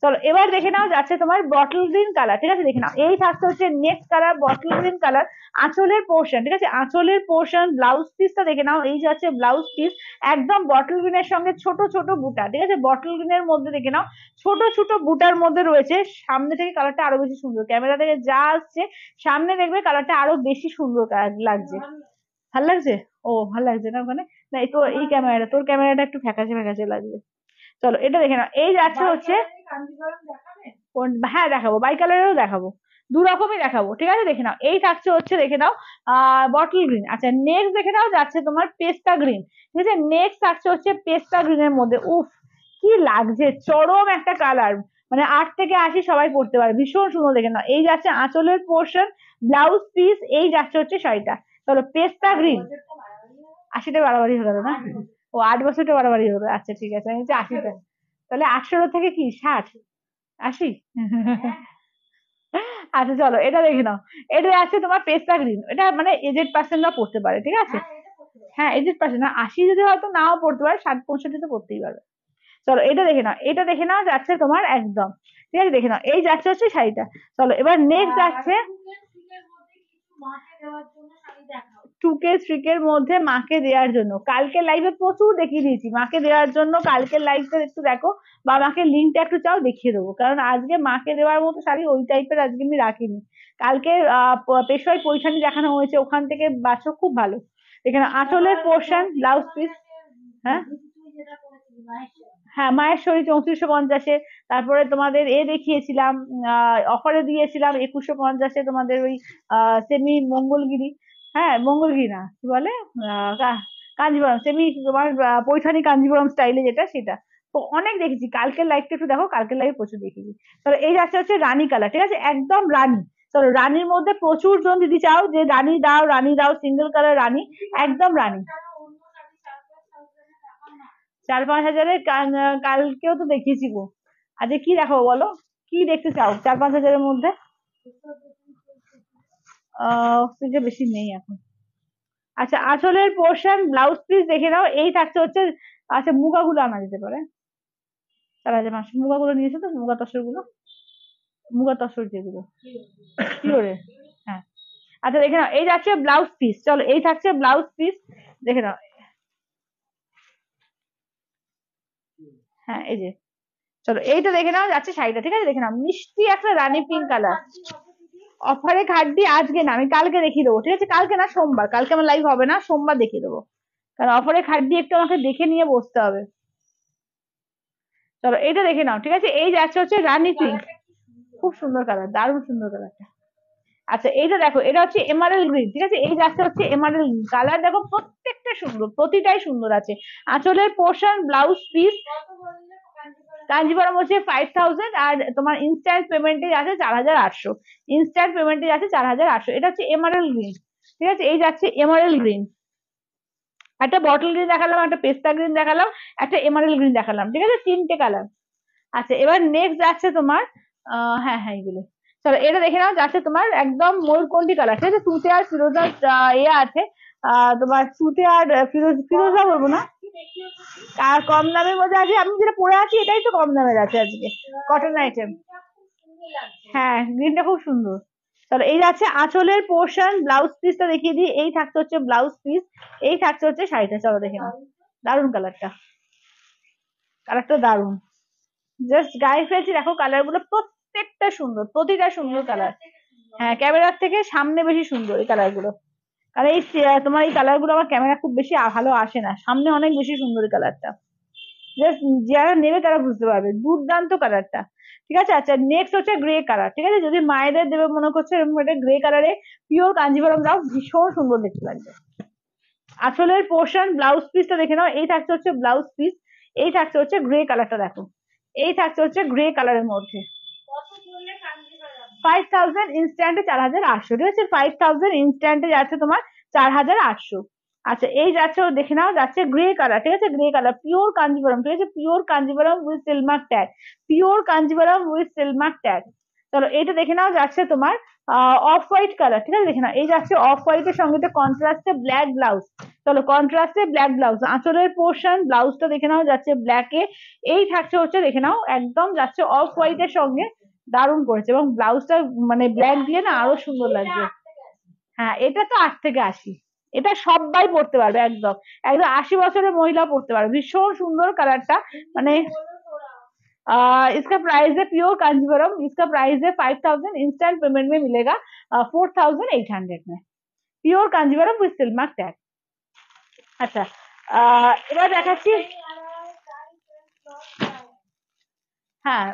চলো এবার দেখে নাও, যাচ্ছে তোমার বটল গ্রিন কালার, ঠিক আছে, দেখে নাও। এই থাকছে হচ্ছে next colour bottle green colour, আঁচলের পোর্শন, ঠিক আছে, আঁচলের পোর্শন ব্লাউজ পিসটা দেখে নাও, এই যাচ্ছে ব্লাউজ পিস একদম বটল গ্রিনের সঙ্গে ছোট ছোট বুটা, ঠিক আছে, বটল গ্রিনের মধ্যে দেখে নাও ছোট ছোট বুটার মধ্যে রয়েছে। সামনে থেকে কালারটা আরো বেশি সুন্দর, ক্যামেরা থেকে যা আসছে সামনে দেখবে কালারটা আরো বেশি সুন্দর লাগছে। ভাল লাগছে? ও ভাল লাগছে না ওখানে? না এই তো এই ক্যামেরাটা, তোর ক্যামেরাটা একটু ফ্যাকাশে ফ্যাকাশে লাগবে। চলো এটা দেখে নাও, এই যাচ্ছে হচ্ছে হ্যাঁ দেখাবো, বাই কালারেরও দেখাবো, দু রকমই দেখাবো, ঠিক আছে। দেখে নাও, এই থাকছে হচ্ছে, দেখে নাও বটল গ্রিন। আচ্ছা নেক্সট দেখে নাও যাচ্ছে তোমার পেস্তা গ্রিন, ঠিক আছে। নেক্সট থাকছে হচ্ছে পেস্তা গ্রিনের মধ্যে, উফ কি লাগছে, চরম একটা কালার, মানে 8 থেকে 80 সবাই পড়তে পারে, ভীষণ সুন্দর। দেখে নাও, এই যাচ্ছে আঁচলের পোর্শন, ব্লাউজ পিস, এই যাচ্ছে হচ্ছে শাড়িটা। চলো পেস্তা গ্রিন, 80টা বাড়াবাড়ি হলো না, ও 8 বছরটা বাড়াবাড়ি হলো, আচ্ছা ঠিক আছে, আমি হচ্ছে 80টা, তাহলে 800 থেকে কি 60, 80। আচ্ছা চলো এটা দেখে নাও, এটা আছে তোমার পেস্তা গ্রিন, এটা মানে এজেড পার্সনরা পড়তে পারে, ঠিক আছে। হ্যাঁ এজেড পার্সন না, 80 যদি হয়তো নাও পড়তে পারে, 60 65 তো পড়তেই পারবে। চলো এটা দেখে নাও, এটা দেখে নাও যাচ্ছে তোমার একদম, ঠিক আছে। দেখে নাও, এই যাচ্ছে হচ্ছে শাড়িটা। চলো এবার নেক্সট যাচ্ছে টুকে স্ট্রিকের মধ্যে মাকে দেওয়ার জন্য, কালকে লাইভে প্রচুর দেখিয়ে দিয়েছি মাকে দেওয়ার জন্য, কালকের লাইভটা একটু দেখো, বা আমাকে লিঙ্কটা একটু চাও দেখিয়ে দেবো, কারণ আজকে মাকে দেওয়ার মতো শাড়ি ওই টাইপের আজকে আমি রাখিনি। কালকে পেশোয়াই পৈঠানি দেখানো হয়েছে, ওখান থেকে বাছো, খুব ভালো। এখানে আঁচলের পোর্শন, ব্লাউজ পিস। হ্যাঁ হ্যাঁ মায়েশ্বরী 3450-এ, তারপরে তোমাদের এ দেখিয়েছিলাম, অফারে দিয়েছিলাম 2150-এ তোমাদের ওই সেমি মঙ্গলগিরি, হ্যাঁ মঙ্গলগিরি না কি বলে, কাঞ্জিবরম সেমি তোমার পৈঠানি কাঞ্জিবরম স্টাইলে যেটা, সেটা তো অনেক দেখেছি। কালকের লাইভটা একটু দেখো, কালকের লাইভ প্রচুর দেখেছি। তাহলে এই যাচ্ছে হচ্ছে রানী কালার, ঠিক আছে, একদম রানী। চলো রানীর মধ্যে প্রচুর জন দিদি চাও যে রানী দাও সিঙ্গেল কালার রানী, একদম রানী। 4-5 হাজারের কালকেও তো দেখিয়েছি গো, আজকে কি দেখাবো বলো, কি দেখতে চাও 4-5 হাজারের মধ্যে? বেশি নেই এখন। আচ্ছা আঁচলের পোর্শন, ব্লাউজ পিস দেখে নাও, এই থাকছে হচ্ছে, আচ্ছা মুগাগুলো আনা যেতে পারে, 4,500 মুগাগুলো নিয়েছো তো, মুগা তসর গুলো, মুগা তসর যেগুলো কি করে, হ্যাঁ। আচ্ছা দেখে নাও, এই যাচ্ছে ব্লাউজ পিস, চলো এই থাকছে ব্লাউজ পিস, দেখে নাও। হ্যাঁ এই যে, চলো এইটা দেখে নাও যাচ্ছে শাড়িটা, ঠিক আছে। দেখে নাও মিষ্টি একটা রানী পিঙ্ক কালার, অফারে খাটটি আজকে না, আমি কালকে দেখিয়ে দেবো, ঠিক আছে। কালকে না সোমবার, কালকে আমার লাইভ হবে না, সোমবার দেখিয়ে দেবো, কারণ অফারে খাটটি একটু আমাকে দেখে নিয়ে বসতে হবে। চলো এইটা দেখে নাও, ঠিক আছে, এই যাচ্ছে হচ্ছে রানী পিঙ্ক, খুব সুন্দর কালার, দারুণ সুন্দর কালারটা। আচ্ছা এইটা দেখো, এটা হচ্ছে এমারেল গ্রিন, ঠিক আছে, এই যাচ্ছে হচ্ছে এমারেল গ্রিন কালার, দেখো প্রত্যেকটা সুন্দর, প্রতিটাই সুন্দর আছে। আঁচলের পোর্শন, ব্লাউজ পিস, কাঞ্জিভারম হচ্ছে 5000, আর তোমার ইনস্ট্যান্ট পেমেন্টে আছে 4800, ইনস্ট্যান্ট পেমেন্টে আছে 4800, এটা হচ্ছে এমারেল গ্রিন, ঠিক আছে, এই যাচ্ছে এমারেল গ্রিন। একটা বটল গ্রিন দেখালাম, একটা পেস্তা গ্রিন দেখালাম, একটা এমারেল গ্রিন দেখালাম, ঠিক আছে, 3টে কালার। আচ্ছা এবার নেক্সট যাচ্ছে তোমার হ্যাঁ হ্যাঁ এইগুলো। চলো এটা দেখে নাও, যাচ্ছে তোমার একদম ময়ূরকণ্ঠী কালার, ঠিক আছে, তুতে আর ফিরোজা ইয়ে আছে, তোমার তুতে আর ফিরোজা বলবো না, আর কম দামের মধ্যে আছে, আমি যেটা পরে আছি এটাই তো কম দামের আছে আজকে, কটন আইটেম। হ্যাঁ গ্রিনটা খুব সুন্দর। চলো এই যাচ্ছে আঁচলের পোর্শন, ব্লাউজ পিসটা দেখিয়ে দিই, এই থাকতে হচ্ছে ব্লাউজ পিস, এই থাকতে হচ্ছে শাড়িটা, চলো দেখে নাও, দারুন কালারটা, কালারটা দারুন, জাস্ট গায়ে ফেলছি, দেখো কালার গুলো প্রত্যেকটা সুন্দর, প্রতিটা সুন্দর কালার। হ্যাঁ ক্যামেরার থেকে সামনে বেশি সুন্দর এই কালার গুলো, কারণ এই তোমার এই কালার গুলো আমার ক্যামেরা খুব বেশি ভালো আসে না, সামনে অনেক বেশি সুন্দর এই কালারটা, জাস্ট যারা নেবে তারা বুঝতে পারবে, দুর্দান্ত কালারটা, ঠিক আছে। আচ্ছা নেক্সট হচ্ছে গ্রে কালার, ঠিক আছে, যদি মায়েদের দেবে মনে করছে এরকম একটা গ্রে কালারে পিওর কাঞ্জিভরম দাও, ভীষণ সুন্দর দেখতে লাগবে। আঁচলের পোর্শন, ব্লাউজ পিসটা দেখে নাও, এই থাকছে হচ্ছে ব্লাউজ পিস, এই থাকছে হচ্ছে গ্রে কালারটা, দেখো এই থাকছে হচ্ছে গ্রে কালারের মধ্যে। 5000 ইনস্ট্যান্টে 4800, ঠিক আছে, 5000 ইনস্ট্যান্টে যাচ্ছে তোমার 4800। আচ্ছা এই যাচ্ছে, দেখে নাও যাচ্ছে গ্রে কালার, ঠিক আছে, গ্রে কালার পিওর কাঞ্জিভরম, ঠিক আছে, pure Kanjivaram with Silk Mark tag, pure Kanjivaram with Silk Mark tag. চলো এইটা দেখে নাও যাচ্ছে তোমার অফ হোয়াইট কালার, ঠিক আছে, দেখে নাও এই যাচ্ছে অফ হোয়াইটের সঙ্গে কন্ট্রাস্টে ব্ল্যাক ব্লাউজ, চলো কন্ট্রাস্টে ব্ল্যাক ব্লাউজ, আঁচলের পোর্শন, ব্লাউজটা দেখে নাও যাচ্ছে ব্ল্যাকে, এই থাকছে হচ্ছে দেখে নাও একদম যাচ্ছে অফ হোয়াইটের সঙ্গে, দারুণ করেছে, এবং ব্লাউজটা মানে ব্ল্যাক দিয়ে না আরো সুন্দর লাগছে। হ্যাঁ এটা তো 8 থেকে 80, এটা সবাই পড়তে পারবে, একদম একদম 80 বছরের মহিলা পড়তে পারবে, ভীষণ সুন্দর কালারটা, মানে इसका प्राइस है प्योर कांजीवरम, इसका प्राइस है 5000, इंस्टेंट पेमेंट में मिलेगा 4800 में, pure Kanjivaram with Silk Mark tag. আচ্ছা এবার দেখাচ্ছি, হ্যাঁ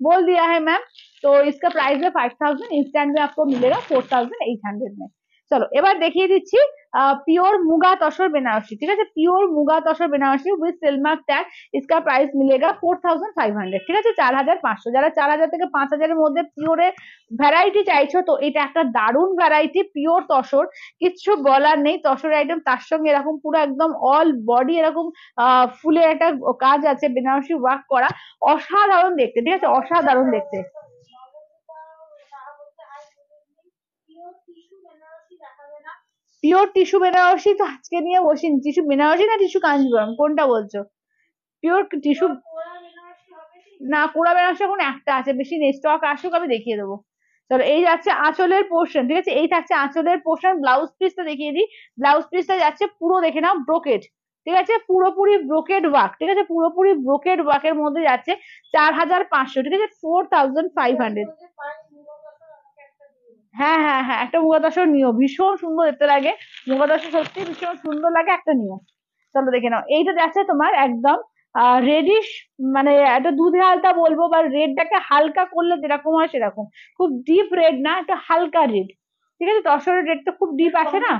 बोल दिया है मैम। तो इसका प्राइस है 5000, इंस्टेंट में आपको मिलेगा 4800 में। চলো এবার দেখিয়ে দিচ্ছি পিওর মুগা তসর বেনারসি, ঠিক আছে, pure muga tussar Banarasi with Silk Mark tag. इसका प्राइस मिलेगा 4500, ঠিক আছে, 4500। যারা 4000 থেকে 5000 এর মধ্যে পিওরের ভ্যারাইটি চাইছো, তো এটা একটা দারুণ ভ্যারাইটি পিওর তসর, কিচ্ছু বলার নেই। তসর আইটেম তার সঙ্গে এরকম পুরো একদম অল বডি এরকম ফুলের একটা কাজ আছে, বেনারসি ওয়ার্ক করা, অসাধারণ দেখতে, ঠিক আছে, অসাধারণ দেখতে। পিওর টিস্যু বেনারসি তো আজকে নিয়ে বসিনি। টিস্যু বেনারসি না টিস্যু কাঞ্জিভরম, কোনটা বলছো? পিওর টিস্যু না, কোড়া বেনারসি এখন একটা আছে, বেশি নেই, স্টক আসুক আমি দেখিয়ে দেবো। চলো এই যাচ্ছে আঁচলের পোর্শন, ঠিক আছে, এই থাকছে আঁচলের পোর্শন। ব্লাউজ পিসটা দেখিয়ে দিই। ব্লাউজ পিসটা যাচ্ছে পুরো দেখে নাও ব্রোকেড, ঠিক আছে, পুরোপুরি ব্রোকেড ওয়ার্ক, ঠিক আছে, পুরোপুরি ব্রোকেড ওয়ার্কের মধ্যে যাচ্ছে 4500, ঠিক আছে, 4500। হ্যাঁ হ্যাঁ হ্যাঁ, একটা মুগা তসর নিও, ভীষণ সুন্দর দেখতে লাগে, মুগা তসর সত্যি ভীষণ সুন্দর লাগে, একটা নিও। চলো দেখে নাও, এইটা যাচ্ছে তোমার একদম রেডিশ, মানে একটা দুধে হালকা বলবো, বা রেডটাকে হালকা করলে যেরকম হয় সেরকম, খুব ডিপ রেড না, একটা হালকা রেড, ঠিক আছে, তসরের রেড তো খুব ডিপ আসে না,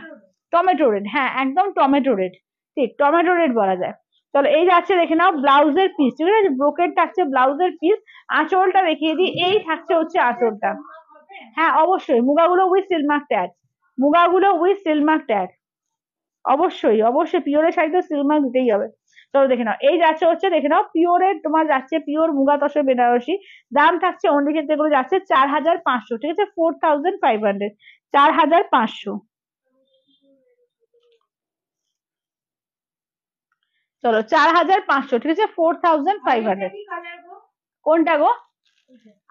টমেটো রেড, হ্যাঁ একদম টমেটো রেড, ঠিক টমেটো রেড বলা যায়। চলো এই যাচ্ছে দেখে নাও ব্লাউজের পিস, ঠিক আছে, ব্রোকেড থাকছে ব্লাউজের পিস। আঁচলটা দেখিয়ে দিই, এই থাকছে হচ্ছে আঁচলটা। হ্যাঁ অবশ্যই মুগাগুলো উইথ সিলমার্ক ট্যাগ, মুগাগুলো উইথ সিলমার্ক ট্যাগ, অবশ্যই অবশ্যই, পিওরের শাড়ি তো সিলমার্ক দিতেই হবে। চলো দেখে নাও, এই যাচ্ছে হচ্ছে দেখে নাও পিওরের তোমার যাচ্ছে পিওর মুগা তসর বেনারসি। দাম থাকছে অন্য ক্ষেত্রে এগুলো যাচ্ছে 4500, ঠিক আছে, 4500, 4500। চলো 4500, ঠিক আছে, 4500। কোনটা গো?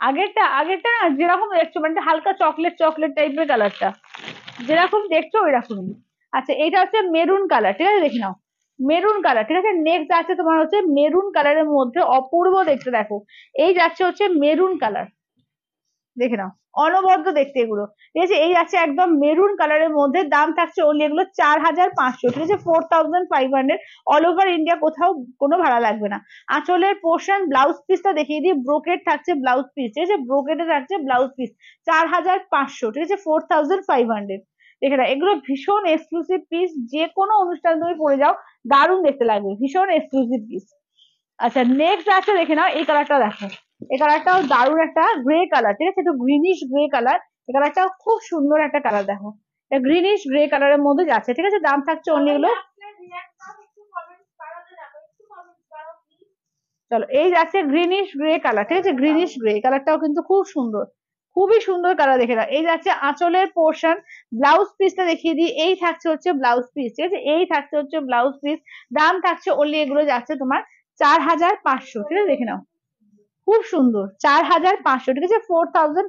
আগেরটা, আগেরটা না যেরকম দেখছো, মানে হালকা চকলেট চকলেট টাইপের কালারটা, যেরকম দেখছো ওই রকমই। আচ্ছা এইটা হচ্ছে মেরুন কালার, ঠিক আছে, দেখে নাও মেরুন কালার, ঠিক আছে, নেক্সট যাচ্ছে তোমার হচ্ছে মেরুন কালারের মধ্যে অপূর্ব দেখতে, দেখো এই যাচ্ছে হচ্ছে মেরুন কালার, দেখে নাও অনবদ্য দেখতে এগুলো, ঠিক আছে, এই আছে একদম মেরুন কালারের মধ্যে। দাম থাকছে অনলি এগুলো 4500, ঠিক আছে, 4500। অল ওভার ইন্ডিয়া কোথাও কোনো ভাড়া লাগবে না। আঁচলের পোর্শন ব্লাউজ পিসটা দেখিয়ে দিই, ব্রোকেড থাকছে ব্লাউজ পিস, ঠিক আছে, ব্রোকেডে থাকছে ব্লাউজ পিস 4500, ঠিক আছে, 4500। দেখে না এগুলো ভীষণ এক্সক্লুসিভ পিস, যে কোনো অনুষ্ঠান তুমি পরে যাও দারুণ দেখতে লাগবে, ভীষণ এক্সক্লুসিভ পিস। আচ্ছা নেক্সট আছে দেখে নাও, এই কালারটা দেখো, এই কালারটাও দারুণ একটা গ্রে কালার, ঠিক আছে, একটু গ্রিনিশ গ্রে কালার, এই কালারটাও খুব সুন্দর একটা কালার, দেখো এটা গ্রিনিশ গ্রে কালারের মধ্যে যাচ্ছে, ঠিক আছে, দাম থাকছে অনলি এগুলো। চলো এই যাচ্ছে গ্রিনিশ গ্রে কালার, ঠিক আছে, গ্রিনিশ গ্রে কালারটাও কিন্তু খুব সুন্দর, খুবই সুন্দর কালার, দেখে নাও। এই যাচ্ছে আঁচলের পোর্শন, ব্লাউজ পিসটা দেখিয়ে দিই, এই থাকছে হচ্ছে ব্লাউজ পিস, ঠিক আছে, এই থাকছে হচ্ছে ব্লাউজ পিস। দাম থাকছে অনলি এগুলো যাচ্ছে তোমার 4500, ঠিক আছে, দেখে নাও খুব সুন্দর, 4500, ঠিক আছে, 4500,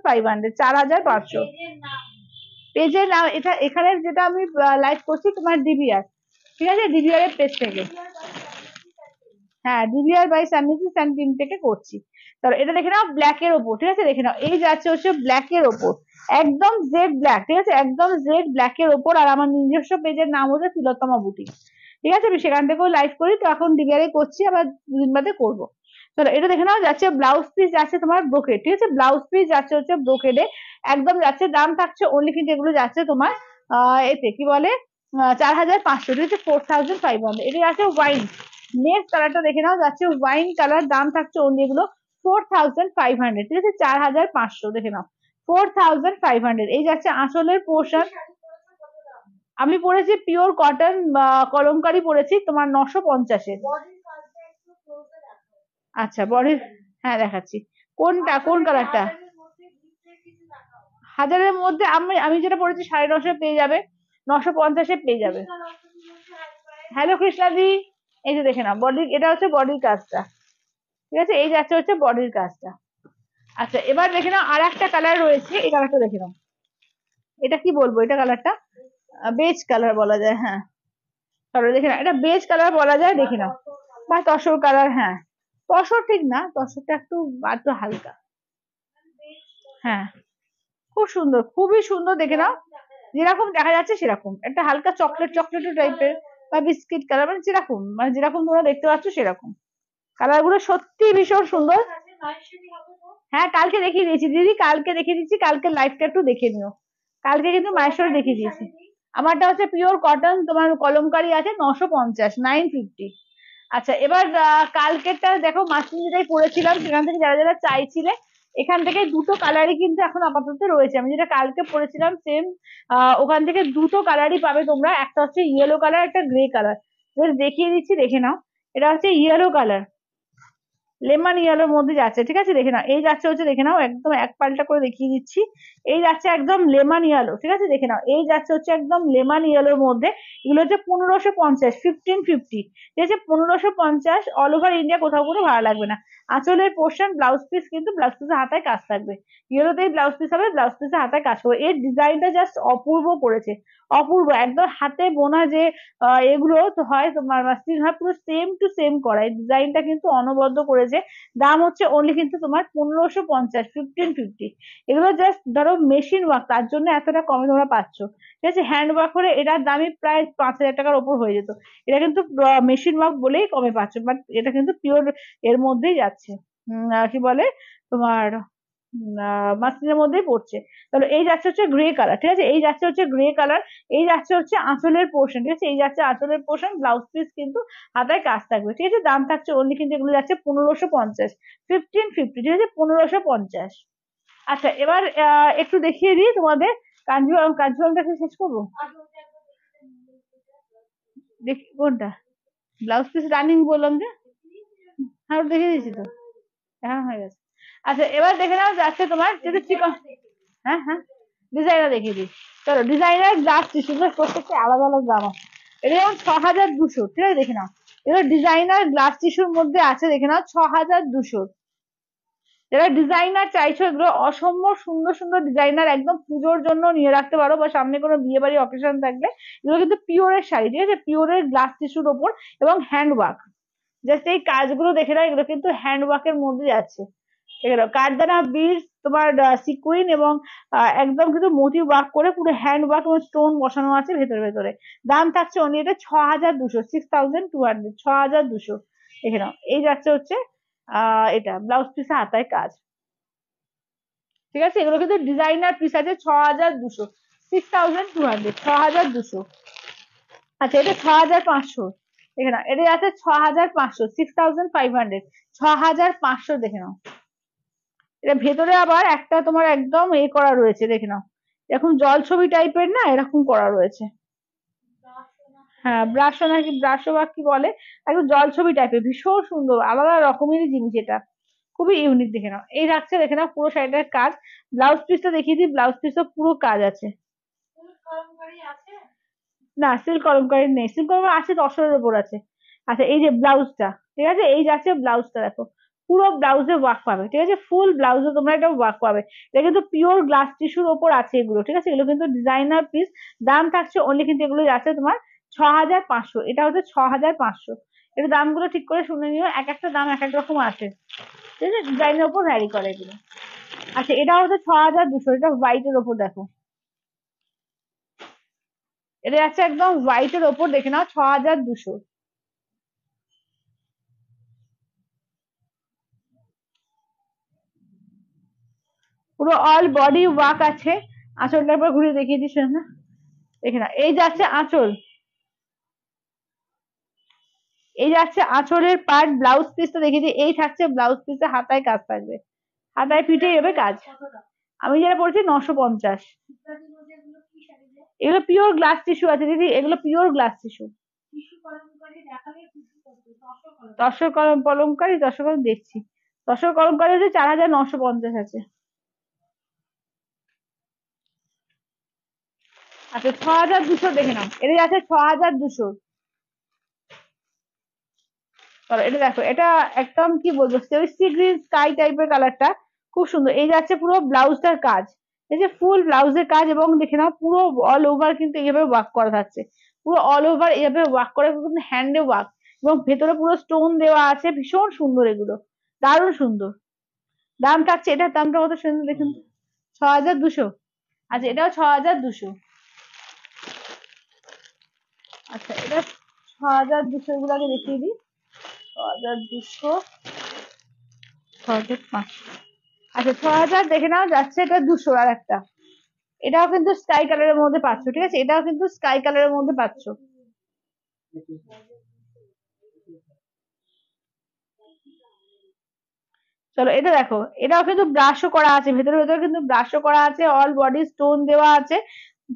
4500। পেজের নাম এটা, এখানে যেটা আমি লাইভ করছি তোমার ডিবিআর, ঠিক আছে, ডিবিআর এর পেজ থেকে, হ্যাঁ ডিবিআর বাই সানমিসি সান টিম থেকে করছি। তাহলে এটা দেখে নাও ব্ল্যাক এর ওপর, ঠিক আছে, দেখে নাও এই যাচ্ছে হচ্ছে ব্ল্যাক এর ওপর, একদম জেড ব্ল্যাক, ঠিক আছে, একদম জেড ব্ল্যাক এর ওপর। আর আমার নিজস্ব পেজের নাম হচ্ছে তিলোত্তমা বুটিক, ঠিক আছে, আমি সেখান থেকেও লাইভ করি, তো এখন ডিবিআর এ করছি, আবার দুদিন বাদে করবো। চলো এটা দেখে নাও যাচ্ছে ব্লাউজ পিস যাচ্ছে তোমার ব্রোকেড, ঠিক আছে, ব্লাউজ পিস যাচ্ছে হচ্ছে ব্রোকেডে, একদম যাচ্ছে। দাম থাকছে অনলি কিন্তু এগুলো যাচ্ছে তোমার এতে কি বলে 4500, ঠিক আছে, 4500। এটা যাচ্ছে ওয়াইন, নেক্সট কালারটা দেখে নাও যাচ্ছে ওয়াইন কালার, দাম থাকছে অনলি এগুলো 4500, ঠিক আছে, 4500, দেখে নাও 4500। এই যাচ্ছে আঁচলের পোর্শন, আমি পরেছি পিওর কটন কলমকারি পরেছি তোমার 950-এর। আচ্ছা বডির, হ্যাঁ দেখাচ্ছি, কোনটা কোন কালারটা? হাজারের মধ্যে আমি আমি যেটা পড়েছি 950 পেয়ে যাবে, 950-এ পেয়ে যাবে। হ্যালো কৃষ্ণাদি, এই যে দেখে নাও বডি, এটা হচ্ছে বডির কাজটা, ঠিক আছে, এই যাচ্ছে হচ্ছে বডির কাজটা। আচ্ছা এবার দেখে নাও আর একটা কালার রয়েছে, এই কালারটা দেখে নাও, এটা কি বলবো, এটা কালারটা বেজ কালার বলা যায়, হ্যাঁ চলো দেখে নাও, এটা বেজ কালার বলা যায়, দেখে নাও, বা তসর কালার, হ্যাঁ তসর ঠিক না, তসরটা একটু একটু হালকা, হ্যাঁ খুব সুন্দর, খুবই সুন্দর, দেখে নাও যেরকম দেখা যাচ্ছে সেরকম, একটা হালকা চকলেট চকলেট টাইপের বা বিস্কিট কালার, মানে যেরকম, মানে যেরকম তোমরা দেখতে পাচ্ছ সেরকম, কালার গুলো সত্যি ভীষণ সুন্দর। হ্যাঁ কালকে দেখিয়ে দিয়েছি দিদি, কালকে দেখিয়ে দিচ্ছি, কালকে লাইভটা একটু দেখে নিও। কালকে কিন্তু মায়েশ্বরে দেখিয়ে দিয়েছি। আমারটা হচ্ছে পিওর কটন, তোমার কলমকারি আছে 950, 950। আচ্ছা এবার কালকেরটা দেখো, মাসিম যেটাই পরেছিলাম সেখান থেকে যারা যারা চাইছিলে, এখান থেকে দুটো কালারই কিন্তু এখন আপাতত রয়েছে। আমি যেটা কালকে পরেছিলাম সেম, ওখান থেকে দুটো কালারই পাবে তোমরা, একটা হচ্ছে ইয়েলো কালার, একটা গ্রে কালার। দেখিয়ে দিচ্ছি, দেখে নাও। এটা হচ্ছে ইয়েলো কালার, লেমন ইয়েলোর মধ্যে যাচ্ছে, ঠিক আছে দেখে নাও। এই যাচ্ছে হচ্ছে, দেখে নাও একদম এক পাল্টা করে দেখিয়ে দিচ্ছি। এই যাচ্ছে একদম লেমন ইয়েলো, ঠিক আছে দেখে নাও। এই যাচ্ছে হচ্ছে একদম লেমন ইয়েলোর মধ্যে। এগুলো হচ্ছে 1550, 1550, ঠিক আছে 1550। অল ওভার ইন্ডিয়া কোথাও কোনো ভাড়া লাগবে না। আঁচলের পোর্শন, ব্লাউজ পিস কিন্তু ব্লাউজ পিসের হাতায় কাজ থাকবে। ইয়েলোতেই ব্লাউজ পিস হবে, ব্লাউজ পিসের হাতায় কাজ করবে। এর ডিজাইনটা জাস্ট অপূর্ব করেছে, অপূর্ব একদম হাতে বোনা যে এগুলো তো হয় তোমার মাসলিন হয়, পুরো সেম টু সেম করা। এই ডিজাইনটা কিন্তু অনবদ্য করেছে। দাম হচ্ছে অনলি কিন্তু তোমার 1550, 1550। এগুলো জাস্ট ধরো মেশিন ওয়ার্ক, তার জন্য এতটা কমে তোমরা পাচ্ছ, ঠিক আছে। হ্যান্ড ওয়ার্ক করে এটার দামই প্রায় 5000 টাকার ওপর হয়ে যেত। এটা কিন্তু মেশিন ওয়ার্ক বলেই কমে পাচ্ছ, বাট এটা কিন্তু পিওর এর মধ্যেই যাচ্ছে। কি বলে তোমার, মাসলিনের মধ্যেই পড়ছে। তাহলে এই যাচ্ছে হচ্ছে গ্রে কালার, ঠিক আছে, এই যাচ্ছে হচ্ছে গ্রে কালার। এই যাচ্ছে হচ্ছে আঁচলের পোর্শন, ঠিক আছে, এই যাচ্ছে আঁচলের পোর্শন, ব্লাউজ পিস কিন্তু হাতায় কাজ থাকবে, ঠিক আছে। দাম থাকছে অনলি কিন্তু এগুলো যাচ্ছে 1550, 1550, ঠিক আছে 1550। আচ্ছা এবার একটু দেখিয়ে দিই তোমাদের কাঞ্জিভারম। কাঞ্জিভারমটা শেষ করবো, দেখি কোনটা ব্লাউজ পিস রানিং বললাম যে, হ্যাঁ ওটা দেখিয়ে দিয়েছি তো, হ্যাঁ হয়ে গেছে। আচ্ছা এবার দেখে নাও যাচ্ছে তোমার যেটা চিকন। হ্যাঁ হ্যাঁ, ডিজাইনার দেখিয়ে দিই। চলো ডিজাইনার গ্লাস টিস্যু, প্রত্যেকটা আলাদা আলাদা দাম আছে। এটা যেমন 6200, ঠিক আছে দেখে নাও। এবার ডিজাইনার গ্লাস টিস্যুর মধ্যে আছে, দেখে নাও 6200। যারা ডিজাইনার চাইছো, এগুলো অসম্ভব সুন্দর সুন্দর ডিজাইনার, একদম পুজোর জন্য নিয়ে রাখতে পারো, বা সামনে কোনো বিয়ে বাড়ি অকেশন থাকলে। এগুলো কিন্তু পিওরের শাড়ি, ঠিক আছে, পিওরের গ্লাস টিস্যুর ওপর এবং হ্যান্ড ওয়ার্ক। জাস্ট এই কাজগুলো দেখে নাও, এগুলো কিন্তু হ্যান্ড ওয়ার্কের মধ্যে যাচ্ছে। এগুলো কাঠদানা বিট, তোমার সিকুইন এবং একদম কিন্তু মোতি ওয়ার্ক করে পুরো হ্যান্ড ওয়ার্ক এবং স্টোন বসানো আছে ভেতরে ভেতরে। দাম থাকছে অনলি এটা 6200, 6200, 6200। দেখে নাও এই যাচ্ছে হচ্ছে এটা ব্লাউজ পিসে হাতায় কাজ, ঠিক আছে। এগুলো কিন্তু ডিজাইনার পিস আছে 6200, 6200, 6200। আচ্ছা এটা 6500, দেখে নাও এটা আছে 6500, 6500, 6500, দেখে নাও। এটা ভেতরে আবার একটা তোমার একদম এ করা রয়েছে, দেখে নাও, এরকম জল ছবি টাইপের না, এরকম করা রয়েছে। হ্যাঁ ব্রাশো নাকি ব্রাশো বা কি বলে, একদম জল ছবি টাইপের, ভীষণ সুন্দর আলাদা রকমেরই জিনিস এটা, খুবই ইউনিক। দেখে নাও এই রাখছে, দেখে নাও পুরো শাড়িটার কাজ। ব্লাউজ পিসটা দেখিয়ে দিই, ব্লাউজ পিসটা পুরো কাজ আছে। না সিল্ক কলমকারি নেই, সিল্ক কলমকারি আছে 1000-এর উপর আছে। আচ্ছা এই যে ব্লাউজটা, ঠিক আছে, এই যাচ্ছে ব্লাউজটা দেখো, পুরো ব্লাউজে ওয়ার্ক পাবে, ঠিক আছে, ফুল ব্লাউজে তোমরা এটা ওয়ার্ক পাবে। এটা কিন্তু পিওর গ্লাস টিস্যুর ওপর আছে এগুলো, ঠিক আছে, এগুলো কিন্তু ডিজাইনার পিস। দাম থাকছে অনলি কিন্তু এগুলো যাচ্ছে তোমার 6500। এটা হচ্ছে 6500। এটা দামগুলো ঠিক করে শুনে নিও, এক একটা দাম এক এক রকম আছে, ঠিক আছে, ডিজাইনের উপর ভ্যারি করে এগুলো। আচ্ছা এটা হচ্ছে 6200, এটা হোয়াইটের ওপর দেখো, এটা যাচ্ছে একদম হোয়াইটের ওপর, দেখে নাও 6200। পুরো অল বডি ওয়ার্ক আছে। আঁচলটা একবার ঘুরে দেখিয়ে দিস না, দেখে না এই যাচ্ছে আঁচল, এই যাচ্ছে আঁচলের পার্ট। ব্লাউজ পিসটা দেখিয়ে দিই, এই থাকছে ব্লাউজ পিসে হাতায় কাজ থাকবে, হাতায় পিঠে যাবে কাজ। আমি যেটা পড়ছি 950। এগুলো পিওর গ্লাস টিস্যু আছে দিদি, এগুলো পিওর গ্লাস টিস্যু। তসর কলম কলমকারি, তসর কলম দেখছি, তসর কলমকারি হচ্ছে 4950 আছে। আচ্ছা 6200 দেখে নাও, এটা আছে 6200। চলো এটা দেখো, এটা একদম কি বলবো, সি গ্রিন স্কাই টাইপের কালারটা, খুব সুন্দর। এই যাচ্ছে পুরো ব্লাউজটার কাজ, এই যে ফুল ব্লাউজের কাজ, এবং দেখে নাও পুরো অল ওভার কিন্তু এইভাবে ওয়ার্ক করা থাকছে, পুরো অল ওভার এইভাবে ওয়ার্ক করে, কিন্তু হ্যান্ডে ওয়ার্ক, এবং ভেতরে পুরো স্টোন দেওয়া আছে, ভীষণ সুন্দর এগুলো, দারুণ সুন্দর। দাম থাকছে, এটার দামটা কত সুন্দর দেখুন, 6200। আচ্ছা এটাও 6200। আচ্ছা এটা 6200, এগুলো আগে দেখিয়ে দিই। 6200, 6500। আচ্ছা 6000 দেখে নাও যাচ্ছে এটা 200 আর একটা, এটাও কিন্তু স্কাই কালারের মধ্যে পাচ্ছ, ঠিক আছে, এটাও কিন্তু স্কাই কালারের মধ্যে পাচ্ছ। চলো এটা দেখো, এটাও কিন্তু ব্রাশও করা আছে, ভেতরে ভেতরে কিন্তু ব্রাশও করা আছে, অল বডি স্টোন দেওয়া আছে,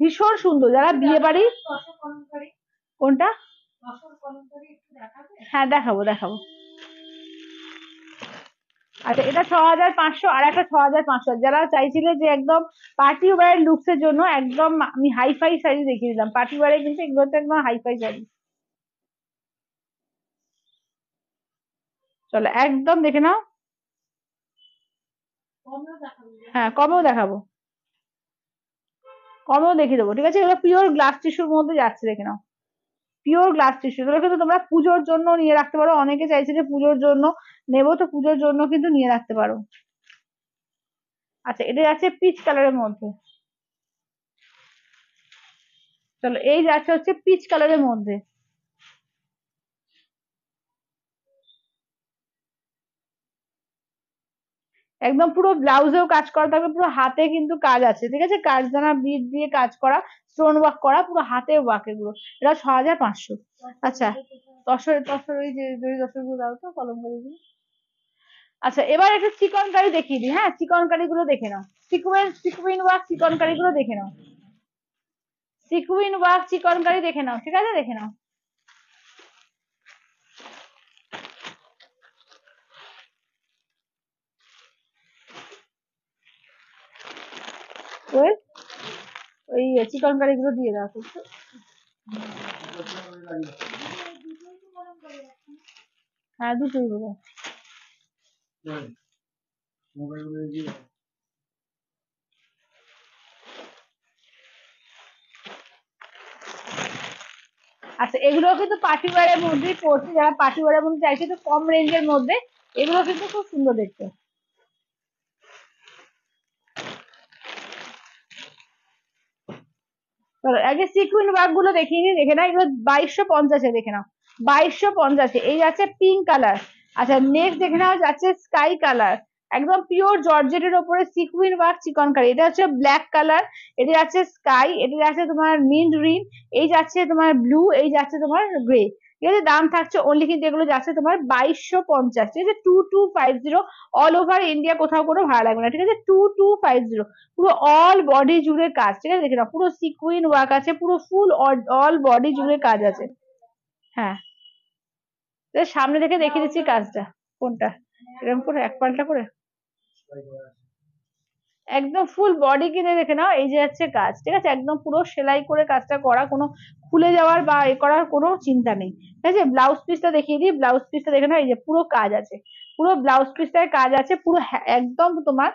ভীষণ সুন্দর। যারা বিয়ে বাড়ি, কোনটা? হ্যাঁ দেখাবো দেখাবো। আচ্ছা এটা 6500 আর একটা 6500, যারা চাইছিলে যে একদম পার্টি ওয়্যার লুকস এর জন্য একদম আমি হাইফাই শাড়ি দেখিয়ে দিলাম, পার্টি ওয়্যারে কিন্তু এগুলো হচ্ছে একদম হাইফাই শাড়ি। চলো একদম দেখে নাও। হ্যাঁ কমেও দেখাবো, কমেও দেখিয়ে দেবো, ঠিক আছে। এগুলো পিওর গ্লাস টিস্যুর মধ্যে যাচ্ছে, দেখে নাও, পিওর গ্লাস টিস্যু। এগুলো কিন্তু তোমরা পুজোর জন্য নিয়ে রাখতে পারো, অনেকে চাইছে যে পুজোর জন্য নেবো, তো পুজোর জন্য কিন্তু নিয়ে রাখতে পারো। আচ্ছা এটা যাচ্ছে পিচ কালারের মধ্যে। চলো এই যাচ্ছে হচ্ছে পিচ কালারের মধ্যে, একদম পুরো ব্লাউজেও কাজ করা থাকবে, পুরো হাতে কিন্তু কাজ আছে, ঠিক আছে, কাজদানা বিট দিয়ে কাজ করা, স্টোন ওয়ার্ক করা, পুরো হাতে ওয়ার্ক এগুলো। এটা 6500। আচ্ছা তসর তসর ওই যে জরি তসর গুলো দাও তো, কলমকারি গুলো। আচ্ছা এবার একটু চিকনকারি দেখিয়ে দিই, হ্যাঁ চিকনকারি গুলো দেখে নাও, সিকুইন ওয়ার্ক চিকনকারি গুলো দেখে নাও, সিকুইন ওয়ার্ক চিকনকারি দেখে নাও, ঠিক আছে দেখে নাও। ওই ওই চিকনকারি গুলো দিয়ে দাও তো। হ্যাঁ দুটোই বলো। আচ্ছা এগুলো কিন্তু পার্টি ওয়্যারের মধ্যেই পড়ছে, যারা পার্টি ওয়্যারের মধ্যে চাইছে একটু কম রেঞ্জের মধ্যে, এগুলো কিন্তু খুব সুন্দর দেখতে। চলো আগে সিকুইন ওয়ার্ক গুলো দেখিয়ে নিই, দেখে নাও, এগুলো 2250 দেখে নাও, 2250। এই যাচ্ছে পিঙ্ক কালার। আচ্ছা নেক্সট দেখে নাও যাচ্ছে স্কাই কালার, একদম পিওর জর্জেটের ওপরে সিকুইন ওয়ার্ক চিকনকারি, এটা হচ্ছে ব্ল্যাক কালার, এটা যাচ্ছে স্কাই, এটা যাচ্ছে তোমার মিন্ট গ্রিন, এই যাচ্ছে তোমার ব্লু, এই যাচ্ছে তোমার গ্রে। ঠিক আছে, দাম থাকছে অনলি কিন্তু এগুলো যাচ্ছে তোমার 2250, ঠিক আছে, 2250। অল ওভার ইন্ডিয়া কোথাও কোনো ভাড়া লাগবে না, ঠিক আছে, 2250। পুরো অল বডি জুড়ে কাজ, ঠিক আছে দেখে নাও, পুরো সিকুইন ওয়ার্ক আছে, পুরো ফুল অল বডি জুড়ে কাজ আছে। হ্যাঁ সামনে থেকে দেখিয়ে দিচ্ছি কাজটা, কোনটা এরকম করে এক পাল্টা করে একদম ফুল বডি কিনে দেখে নাও, এই যে হচ্ছে কাজ, ঠিক আছে, একদম পুরো সেলাই করে কাজটা করা, কোনো খুলে যাওয়ার বা এ করার কোনো চিন্তা নেই, ঠিক আছে। ব্লাউজ পিসটা দেখিয়ে দিই, ব্লাউজ পিসটা দেখে নাও, এই যে পুরো কাজ আছে, পুরো ব্লাউজ পিসটায় কাজ আছে, পুরো একদম তোমার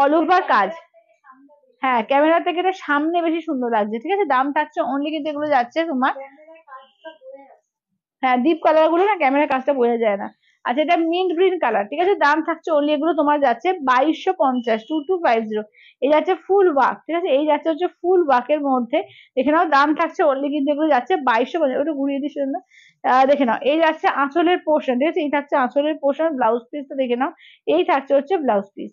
অল ওভার কাজ। হ্যাঁ ক্যামেরা থেকে এটা সামনে বেশি সুন্দর লাগছে, ঠিক আছে, দাম থাকছে অনলি কিন্তু এগুলো যাচ্ছে তোমার, হ্যাঁ ডিপ কালার গুলো না ক্যামেরার কাজটা বোঝা যায় না। আচ্ছা এটা মিন্ট গ্রিন কালার, ঠিক আছে, দাম থাকছে অনলি এগুলো তোমার যাচ্ছে 2250, 2250। এই যাচ্ছে ফুল ওয়ার্ক, ঠিক আছে, এই যাচ্ছে হচ্ছে ফুল ওয়ার্কের মধ্যে, দেখে নাও, দাম থাকছে অনলি কিন্তু এগুলো যাচ্ছে 2250। ওটা ঘুরিয়ে দিস না, দেখে নাও, এই যাচ্ছে আঁচলের পোর্শন, ঠিক আছে, এই থাকছে আঁচলের পোর্শন, ব্লাউজ পিসটা দেখে নাও, এই থাকছে হচ্ছে ব্লাউজ পিস,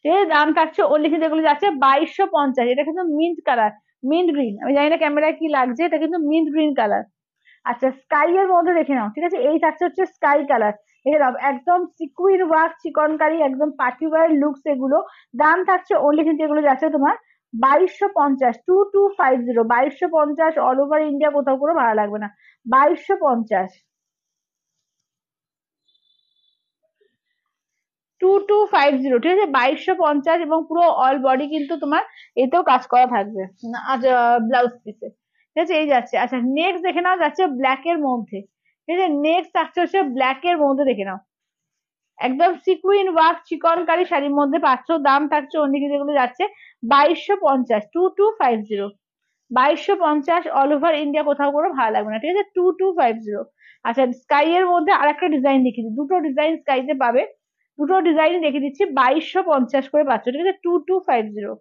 ঠিক আছে, দাম থাকছে অনলি কিন্তু এগুলো যাচ্ছে 2250। এটা কিন্তু মিন্ট কালার, মিন্ট গ্রিন, আমি জানি না ক্যামেরায় কি লাগছে, এটা কিন্তু মিন্ট গ্রিন কালার। আচ্ছা স্কাই এর মধ্যে দেখে নাও, ঠিক আছে, এই থাকছে হচ্ছে স্কাই কালার, দেখে নাও, একদম সিকুইন ওয়ার্ক চিকনকারি, একদম পার্টি ওয়্যার লুকস এগুলো। দাম থাকছে অনলি কিন্তু এগুলো যাচ্ছে তোমার 2250, 2250, 2250, অল ওভার ইন্ডিয়া কোথাও কোনো ভাড়া লাগবে না, 2250, 2250, ঠিক আছে, 2250, এবং পুরো অল বডি কিন্তু তোমার এতেও কাজ করা থাকবে, আচ্ছা ব্লাউজ পিসে, ঠিক আছে, এই যাচ্ছে। আচ্ছা নেক্সট দেখে নাও যাচ্ছে ব্ল্যাক এর মধ্যে, ঠিক আছে, নেক্সট থাকছে হচ্ছে ব্ল্যাক এর মধ্যে, দেখে নাও, একদম সিকুইন ওয়ার্ক চিকনকারি শাড়ির মধ্যে পাচ্ছ, দাম থাকছে অন্যদিকে যেগুলো যাচ্ছে 2250, 2250, 2250, অল ওভার ইন্ডিয়া কোথাও কোনো ভালো লাগবে না, ঠিক আছে, 2250। আচ্ছা স্কাই এর মধ্যে আর একটা ডিজাইন দেখিয়ে দিই, দুটো ডিজাইন স্কাইতে পাবে, দুটো ডিজাইন দেখিয়ে দিচ্ছি, 2250 করে পাচ্ছ, ঠিক আছে, 2250,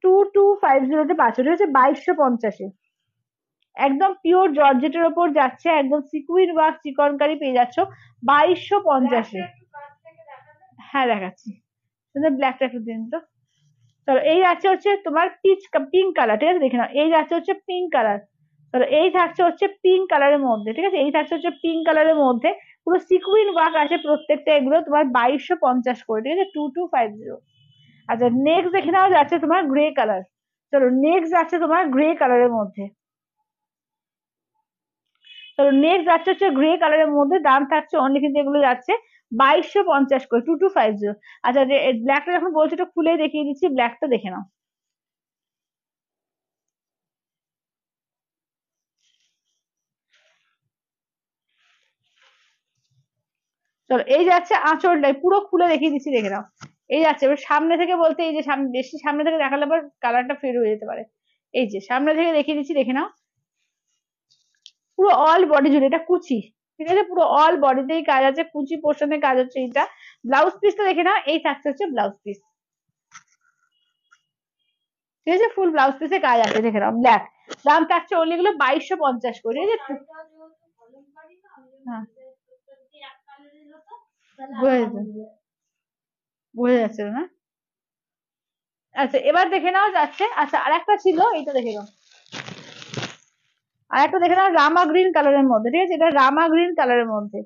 2250 পাচ্ছ, ঠিক আছে, 2250-এ একদম পিওর জর্জেটের ওপর যাচ্ছে, একদম সিকুইন ওয়ার্ক চিকনকারি পেয়ে যাচ্ছ 2250-এ। হ্যাঁ দেখাচ্ছি, ব্ল্যাকটা একটু দিন তো। চলো এই যাচ্ছে হচ্ছে তোমার পিঙ্ক কালার, ঠিক আছে দেখে নাও। এই যাচ্ছে হচ্ছে পিঙ্ক কালার। চলো এই থাকছে হচ্ছে পিঙ্ক কালারের মধ্যে, ঠিক আছে, এই থাকছে হচ্ছে পিঙ্ক কালারের মধ্যে। পুরো সিকুইন ওয়ার্ক আছে প্রত্যেকটা, এগুলো তোমার 2250 করে, ঠিক আছে, 2250। আচ্ছা নেক্সট দেখে নাও যাচ্ছে তোমার গ্রে কালার। চলো নেক্সট যাচ্ছে তোমার গ্রে কালারের মধ্যে। চলো নেক্সট যাচ্ছে হচ্ছে গ্রে কালারের মধ্যে, দাম থাকছে অনলি কিন্তু এগুলো যাচ্ছে 2250 করে, 2250। আচ্ছা ব্ল্যাকটা যখন বলছি একটু খুলে দেখিয়ে দিচ্ছি, ব্ল্যাকটা দেখে নাও। চলো এই যাচ্ছে আঁচলটাই, পুরো খুলে দেখিয়ে দিচ্ছি দেখে নাও। এই যাচ্ছে, এবার সামনে থেকে বলতে এই যে সামনে, বেশি সামনে থেকে দেখালে আবার কালারটা ফেড হয়ে যেতে পারে। এই যে সামনে থেকে দেখিয়ে দিচ্ছি দেখে নাও, পুরো অল বডি জুড়ে এটা কুচি, ঠিক আছে, পুরো অল বডিতেই কাজ আছে, কুচি পোর্শনে কাজ হচ্ছে এটা। ব্লাউজ পিসটা দেখে নাও, এই থাকছে হচ্ছে ব্লাউজ পিস, ঠিক আছে, ফুল ব্লাউজ পিসে কাজ আছে দেখে নাও, ব্ল্যাক। দাম থাকছে অনলি গুলো 2250 করে, ঠিক আছে। হ্যাঁ বোঝা যাচ্ছে না? আচ্ছা এবার দেখে নাও যাচ্ছে, আচ্ছা আরেকটা ছিল, এইটা দেখে নাও, আর একটা দেখে নাও রামা গ্রিন কালারের মধ্যে, ঠিক আছে, এটা রামা গ্রিন কালারের মধ্যে।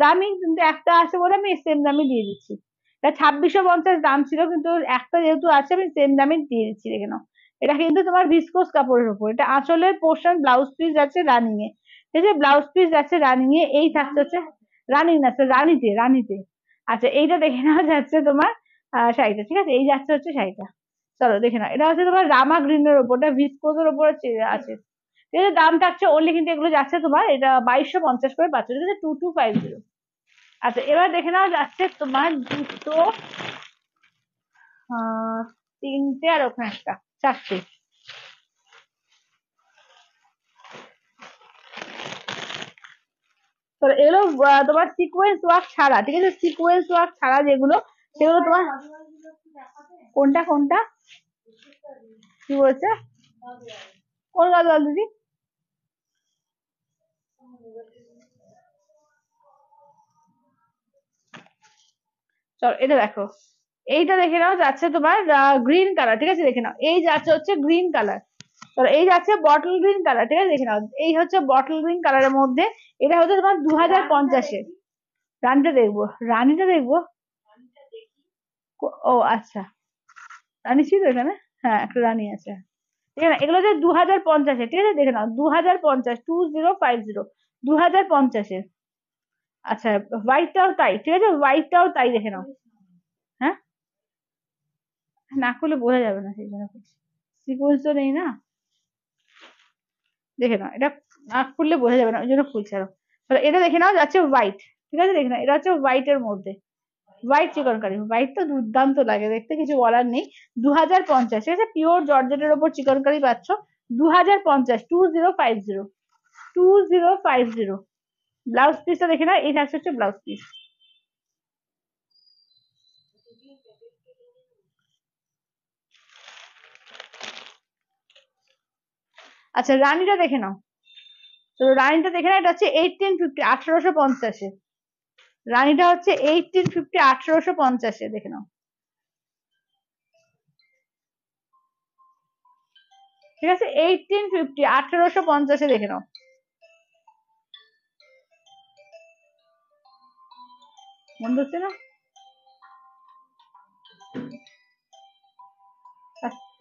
দামি কিন্তু একটা আছে বলে আমি সেম দামে দিয়ে দিচ্ছি। এটা 2650 দাম ছিল, কিন্তু একটা যেহেতু আছে আমি সেম দামে দিয়ে দিচ্ছি দেখে নাও। এটা কিন্তু তোমার ভিসকোস কাপড়ের উপর, এটা আঁচলের পোর্শন, ব্লাউজ পিস যাচ্ছে রানিং এ, ঠিক আছে, ব্লাউজ পিস যাচ্ছে রানিং এ, এই থাকছে হচ্ছে রানিং না স্যার, রানিতে রানিতে। আচ্ছা এইটা দেখে নাও যাচ্ছে তোমার শাড়িটা, ঠিক আছে, এই যাচ্ছে হচ্ছে শাড়িটা। চলো দেখে নাও, এটা হচ্ছে তোমার রামা গ্রিনের ওপর, এটা ভিসকোসের ওপর আছে, ঠিক আছে, দাম থাকছে অনলি কিন্তু এগুলো যাচ্ছে তোমার এটা 2250 করে পাচ্ছ, ঠিক আছে, 2250। আচ্ছা এবার দেখে নাও যাচ্ছে তোমার দুটো, তিনটে আর ওখানে একটা, চারটে। তো এগুলো তোমার সিকোয়েন্স ওয়ার্ক ছাড়া, ঠিক আছে, সিকোয়েন্স ওয়ার্ক ছাড়া যেগুলো, সেগুলো তোমার কোনটা কোনটা কি বলছে, কোন গাজল দিদি? চলো এটা দেখো, এইটা দেখে নাও যাচ্ছে তোমার গ্রিন কালার, ঠিক আছে, দেখে নাও এই যাচ্ছে হচ্ছে গ্রিন কালার। চলো এই যাচ্ছে বটল গ্রিন কালার, ঠিক আছে দেখে নাও, এই হচ্ছে বটল গ্রিন কালারের মধ্যে। এটা হচ্ছে তোমার 2050-এর। রানীটা দেখবো, রানীটা দেখবো। ও আচ্ছা, রানী ছিল এখানে, হ্যাঁ একটা রানী আছে, ঠিক আছে, এগুলো হচ্ছে 2050-এর, ঠিক আছে দেখে নাও, 2050, 2050, 2050-এর। আচ্ছা হোয়াইটটাও তাই, ঠিক আছে, হোয়াইটটাও তাই দেখে নাও। হ্যাঁ না খুলে বোঝা যাবে না, সেই জন্য সিকোয়েন্স তো নেই না, দেখে নাও এটা না খুললে বোঝা যাবে না, ওই জন্য খুলছে আরো। তাহলে এটা দেখে নাও যাচ্ছে হোয়াইট, ঠিক আছে দেখে নাও, এটা হচ্ছে হোয়াইট এর মধ্যে, হোয়াইট চিকনকারি, হোয়াইট তো দুর্দান্ত লাগে দেখতে, কিছু বলার নেই। 2050, ঠিক আছে, পিওর জর্জেটের ওপর চিকনকারি পাচ্ছ, 2050, 2050, 2050। ব্লাউজ পিসটা দেখে নাও, এই থাকছে হচ্ছে ব্লাউজ পিস। আচ্ছা রানীটা দেখে নাও, তো রানীটা দেখে নাও, এটা হচ্ছে 1850, 1850-এ। রানীটা হচ্ছে 1850, 1850-এ দেখে নাও, ঠিক আছে, 1850, 1850-এ দেখে নাও। মনে হচ্ছে না?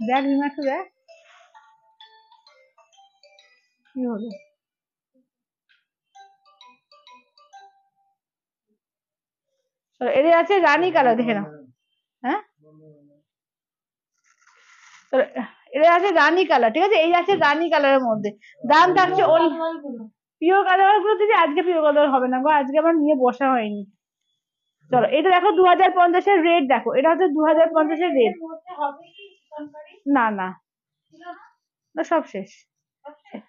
দেখ রিমা একটু দেখ কি হলো। এটা আছে রানী কালার দেখে নাও। হ্যাঁ এটা আছে রানী কালার, ঠিক আছে, এই আছে রানী কালারের মধ্যে। দাম থাকছে পিওর কালার গুলো দিদি, আজকে পিওর কালার হবে না গো, আজকে আমার নিয়ে বসা হয়নি। চলো এটা দেখো 2050-এর রেড, দেখো এটা হচ্ছে 2050-এর রেড। না না না, সব শেষ।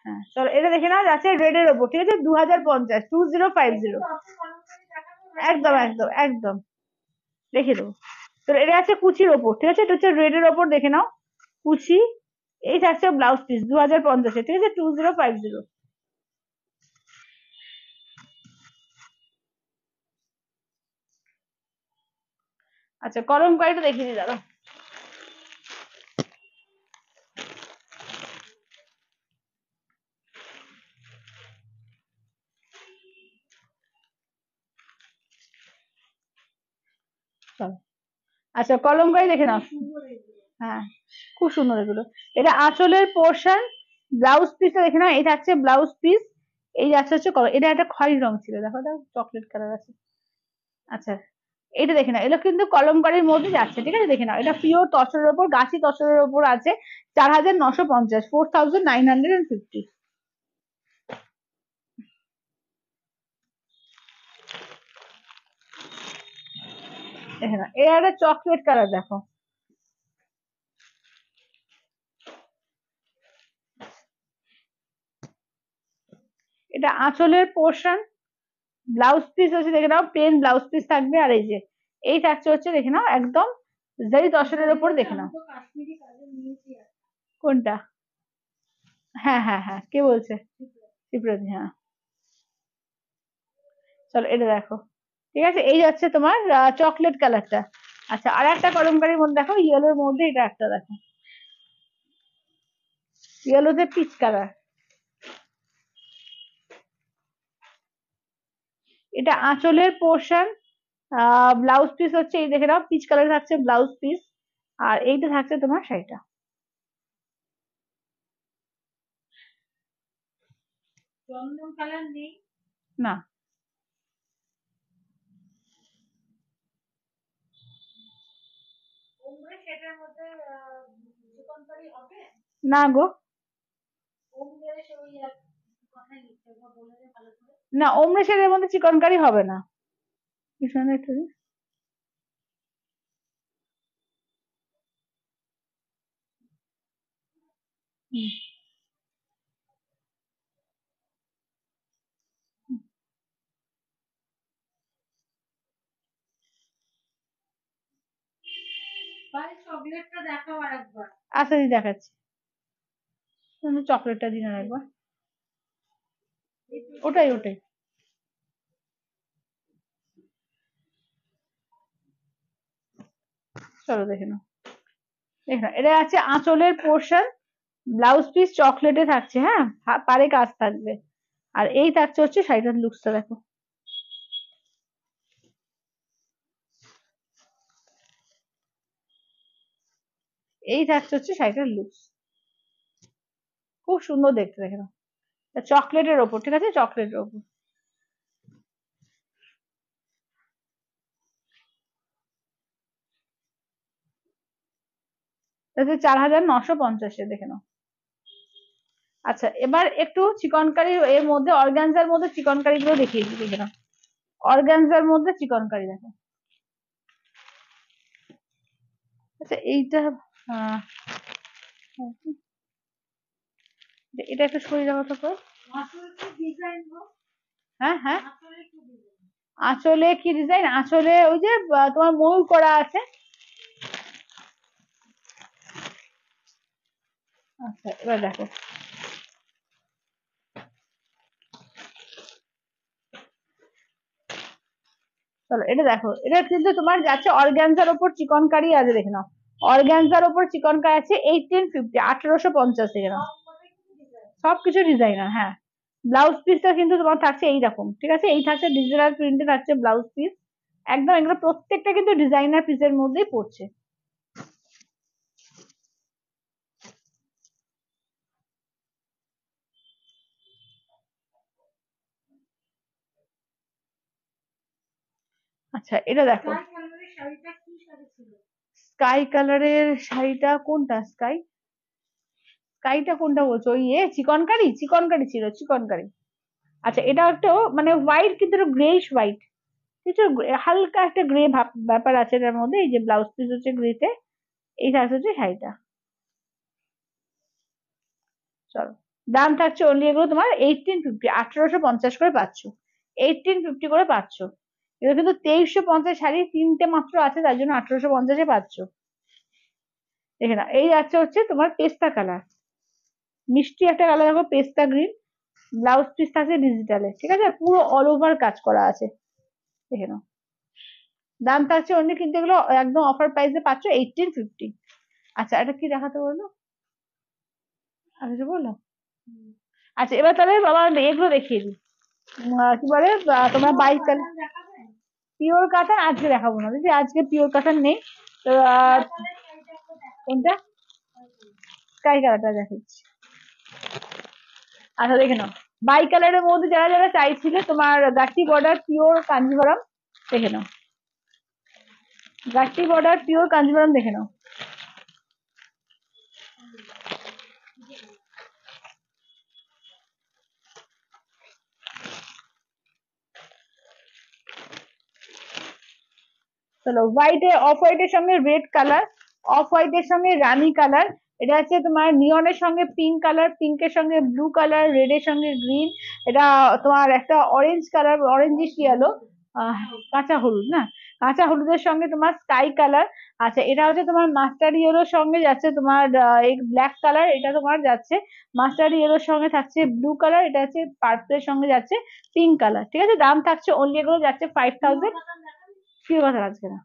হ্যাঁ চলো এটা দেখে নাও যাচ্ছে রেড এর ওপর, ঠিক আছে, 2050, 2050। একদম একদম একদম দেখে দেবো। তো এটা আছে কুচির ওপর, ঠিক আছে, এটা হচ্ছে রেড এর ওপর দেখে নাও, কুচি। এই থাকছে ব্লাউজ পিস 2050-এ, ঠিক আছে, 2050। আচ্ছা কলমকারিটা দেখিয়ে দিই দাদা। চলো আচ্ছা কলমকারি দেখে নাও। হ্যাঁ খুব সুন্দর এগুলো। এটা আঁচলের পোর্শন, ব্লাউজ পিসটা দেখে নাও, এই থাকছে ব্লাউজ পিস, এই যাচ্ছে হচ্ছে এটা একটা খয়েরি রং ছিল, দেখো এটা চকলেট কালার আছে। আচ্ছা এটা দেখে নাও, এটা কিন্তু কলমকারির মধ্যে যাচ্ছে, ঠিক আছে দেখে নাও, এটা পিওর তসরের ওপর, গাছি তসরের ওপর আছে, 4950, 4950। দেখে নাও এটা একটা চকলেট কালার দেখো। এটা আঁচলের পোর্শন, ব্লাউজ পিস হচ্ছে দেখে নাও প্লেন ব্লাউজ পিস থাকবে, আর এই যে এই থাকছে হচ্ছে দেখে নাও একদম জারি তসরের ওপর, দেখে নাও। কোনটা? হ্যাঁ হ্যাঁ হ্যাঁ, কে বলছে? শিপ্রতি, হ্যাঁ। চলো এটা দেখো, ঠিক আছে এই যাচ্ছে তোমার চকলেট কালারটা। আচ্ছা আর একটা কলমকারির মধ্যে দেখো, ইয়েলোর মধ্যে এটা একটা দেখো, ইয়েলোতে পিচ কালার। এটা আঁচলের পোর্শন, ব্লাউজ পিস হচ্ছে এই দেখে নাও, পিচ কালার থাকছে ব্লাউজ পিস, আর এইটা থাকছে তোমার শাড়িটা। চন্দন কালার নেই না, না গো, না ওমরা শেডের মধ্যে চিকনকারি হবে না। পিছনে একটু হুম, আচ্ছা দিদি দেখাচ্ছি, চকলেটটা দিন একবার, ওটাই ওটাই। চলো দেখে নাও, দেখে নাও এটা আছে আঁচলের পোর্শন, ব্লাউজ পিস চকলেটে থাকছে, হ্যাঁ পারে কাজ থাকবে, আর এই থাকছে হচ্ছে শাড়িটার লুকসটা দেখো, এই থাকছে হচ্ছে শাড়িটার লুকস, খুব সুন্দর দেখতে, দেখে নাও চকলেটের ওপর, ঠিক আছে চকলেটের ওপর। তাতে 4950 দেখে নাও। আচ্ছা এবার একটু চিকনকারি এর মধ্যে, অর্গানজার মধ্যে চিকনকারি গুলো দেখিয়ে দিই, দেখে নাও অর্গানজার মধ্যে চিকনকারি দেখো। আচ্ছা এইটা আহ, এটা একটু সরিয়ে রাখো তো। হ্যাঁ হ্যাঁ, আঁচলে কি ডিজাইন? আঁচলে ওই যে তোমার ময়ূর করা আছে। আচ্ছা এবার দেখো, চলো এটা দেখো, এটা কিন্তু তোমার যাচ্ছে অর্গানজার ওপর চিকনকারি আছে, দেখে নাও অর্গানজার ওপর চিকনকারি আছে, 1850, 1850 দেখে নাও, সবকিছু ডিজাইনার, হ্যাঁ। ব্লাউজ পিসটা কিন্তু তোমার থাকছে এইরকম, ঠিক আছে এই থাকছে ডিজিটাল প্রিন্টে থাকছে ব্লাউজ পিস, একদম এগুলো প্রত্যেকটা কিন্তু ডিজাইনার পিসের মধ্যেই পড়ছে। আচ্ছা এটা দেখো, স্কাই কালারের শাড়িটা কোনটা? স্কাই, স্কাইটা কোনটা বলছো? ওই চিকনকারি, চিকনকারি ছিল চিকনকারি। আচ্ছা এটা একটা মানে হোয়াইট, কিন্তু গ্রেইশ হোয়াইট, কিছু হালকা একটা গ্রে ব্যাপার আছে এটার মধ্যে, এই যে ব্লাউজ পিস হচ্ছে গ্রেতে, এই থাকছে হচ্ছে শাড়িটা। চলো দাম থাকছে অনলি এগুলো তোমার 1850, 1850 করে পাচ্ছ, 1850 করে পাচ্ছ। এগুলো কিন্তু 2350 শাড়ি তিনটে মাত্র আছে, তার জন্য 1850-এ পাচ্ছ। দেখে না এই যাচ্ছে হচ্ছে তোমার পেস্তা কালার, মিষ্টি একটা কালার দেখো, পেস্তা গ্রিন, ব্লাউজ পিস থাকছে ডিজিটালে, ঠিক আছে পুরো অল ওভার কাজ করা আছে, দেখে নাও। দাম থাকছে অনলি কিন্তু এগুলো একদম অফার প্রাইসে পাচ্ছ 1850। আচ্ছা এটা কি দেখাতে বললো, আচ্ছা বললো। আচ্ছা এবার তাহলে বাবা এগুলো দেখিয়ে দিই, কি বলে তোমার বাইক পিওর কাতান আজকে দেখাবো না দিদি, আজকে পিওর কাতান নেই। তো কোনটা, স্কাই কালারটা দেখাচ্ছি। আচ্ছা দেখে নাও, বাই কালারের মধ্যে যারা যারা চাইছিলে তোমার গাটি বর্ডার পিওর কাঞ্জিভারাম, দেখে নাও গাটি বর্ডার পিওর কাঞ্জিভারাম দেখে নাও। চলো হোয়াইটে অফ হোয়াইটের সঙ্গে রেড কালার, অফ হোয়াইটের সঙ্গে রানি কালার, এটা হচ্ছে তোমার নিয়নের সঙ্গে পিঙ্ক কালার, পিঙ্কের সঙ্গে ব্লু কালার, রেড এর সঙ্গে গ্রিন, এটা তোমার একটা অরেঞ্জ কালার, অরেঞ্জিশ ইয়েলো, কাঁচা হলুদ না, কাঁচা হলুদের সঙ্গে তোমার স্কাই কালার। আচ্ছা এটা হচ্ছে তোমার মাস্টার্ড ইয়েলোর সঙ্গে যাচ্ছে তোমার এই ব্ল্যাক কালার, এটা তোমার যাচ্ছে মাস্টার্ড ইয়েলোর সঙ্গে থাকছে ব্লু কালার, এটা হচ্ছে পার্পলের সঙ্গে যাচ্ছে পিঙ্ক কালার। ঠিক আছে, দাম থাকছে অনলি এগুলো যাচ্ছে 5000। প্রিয় কথা আজকে না,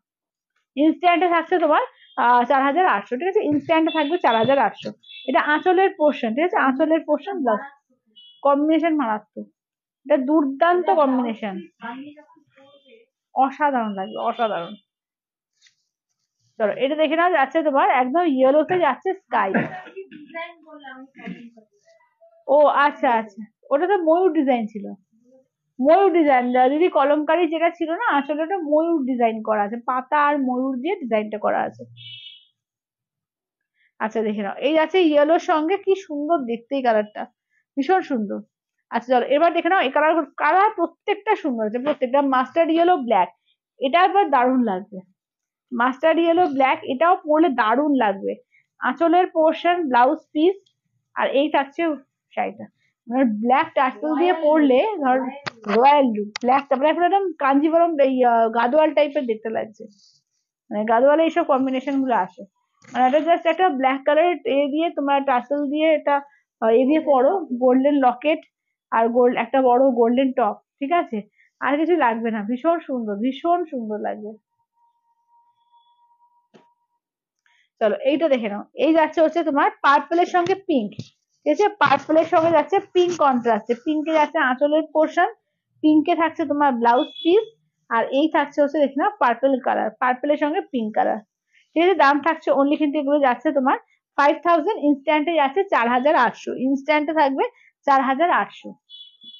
ইনস্ট্যান্টে থাকছে তোমার 4800। ঠিক আছে, ইনস্ট্যান্টে থাকবে 4800। এটা আঁচলের পোর্শন, ঠিক আছে, আঁচলের পোর্শন প্লাস কম্বিনেশন মারাত্মক, এটা দুর্দান্ত কম্বিনেশন, অসাধারণ লাগবে অসাধারণ। চলো এটা দেখে নাও, যাচ্ছে তোমার একদম ইয়েলোতে যাচ্ছে স্কাই। ও আচ্ছা আচ্ছা, ওটা তো ময়ূর ডিজাইন ছিল, ময়ূর ডিজাইন দিদি, কলমকারি যেটা ছিল না আসলে ওটা ময়ূর ডিজাইন করা আছে, পাতা আর ময়ূর দিয়ে ডিজাইনটা করা আছে। আচ্ছা দেখে নাও, এই আছে ইয়েলোর সঙ্গে, কি সুন্দর দেখতে এই কালারটা, ভীষণ সুন্দর। আচ্ছা চলো এবার দেখে নাও, এই কালার কালার প্রত্যেকটা সুন্দর আছে, প্রত্যেকটা মাস্টার্ড ইয়েলো ব্ল্যাক, এটা একবার দারুণ লাগবে, মাস্টার্ড ইয়েলো ব্ল্যাক, এটাও পরলে দারুণ লাগবে। আঁচলের পোর্শন ব্লাউজ পিস, আর এই থাকছে শাড়িটা, মানে ব্ল্যাক টার্সেল দিয়ে পরলে ধর রয়্যাল লুক, ব্ল্যাক তারপরে একদম কাঞ্জিভরম এই গাদোয়াল টাইপের দেখতে লাগছে, মানে গাদোয়ালে এইসব কম্বিনেশন গুলো আসে। মানে এটা জাস্ট একটা ব্ল্যাক কালারের এ দিয়ে তোমার টাসেল দিয়ে এটা এ দিয়ে পরো, গোল্ডেন লকেট আর গোল্ড একটা বড় গোল্ডেন টপ, ঠিক আছে, আর কিছু লাগবে না, ভীষণ সুন্দর ভীষণ সুন্দর লাগবে। চলো এইটা দেখে নাও, এই যাচ্ছে হচ্ছে তোমার পার্পলের সঙ্গে পিঙ্ক, ঠিক আছে, পার্পলের সঙ্গে যাচ্ছে পিঙ্ক কন্ট্রাস্টে, পিঙ্কে যাচ্ছে আঁচলের পোর্শন, পিঙ্কে থাকছে তোমার ব্লাউজ পিস, আর এই থাকছে হচ্ছে দেখে নাও পার্পল কালার, পার্পলের সঙ্গে পিঙ্ক কালার। ঠিক আছে, দাম থাকছে অনলি কিন্তু এগুলো যাচ্ছে তোমার 5000, ইনস্ট্যান্টে যাচ্ছে 4800, ইনস্ট্যান্টে থাকবে 4800।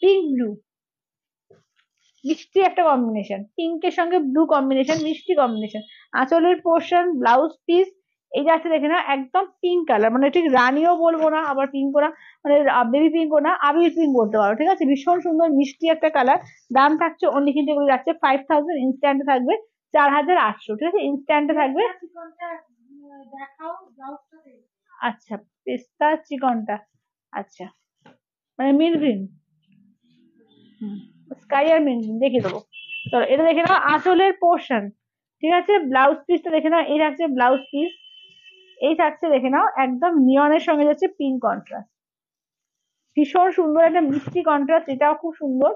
পিঙ্ক ব্লু, মিষ্টি একটা কম্বিনেশন, পিঙ্কের সঙ্গে ব্লু কম্বিনেশন, মিষ্টি কম্বিনেশন, আঁচলের পোর্শন ব্লাউজ পিস, এই যাচ্ছে দেখে না একদম পিঙ্ক কালার, মানে ঠিক রানীও বলবো না আবার পিঙ্কও না, মানে বেবি পিঙ্কও না, আবির পিঙ্ক বলতে পারো, ঠিক আছে, ভীষণ সুন্দর মিষ্টি একটা কালার। দাম থাকছে অনলি কিন্তু এগুলো যাচ্ছে 5000, ইনস্ট্যান্টে থাকবে 4800। ঠিক আছে, ইনস্ট্যান্টে থাকবে। আচ্ছা পেস্তা চিকনটা, আচ্ছা মানে মিল গ্রিন, স্কাই আর মিন্ট দেখে দেবো। তো এটা দেখে নাও আঁচলের পোর্শন, ঠিক আছে, ব্লাউজ পিসটা দেখে নাও, এই থাকছে ব্লাউজ পিস, এই থাকছে দেখে নাও একদম নিয়নের সঙ্গে যাচ্ছে পিঙ্ক কন্ট্রাস্ট, ভীষণ সুন্দর একটা মিষ্টি কন্ট্রাস্ট, এটাও খুব সুন্দর।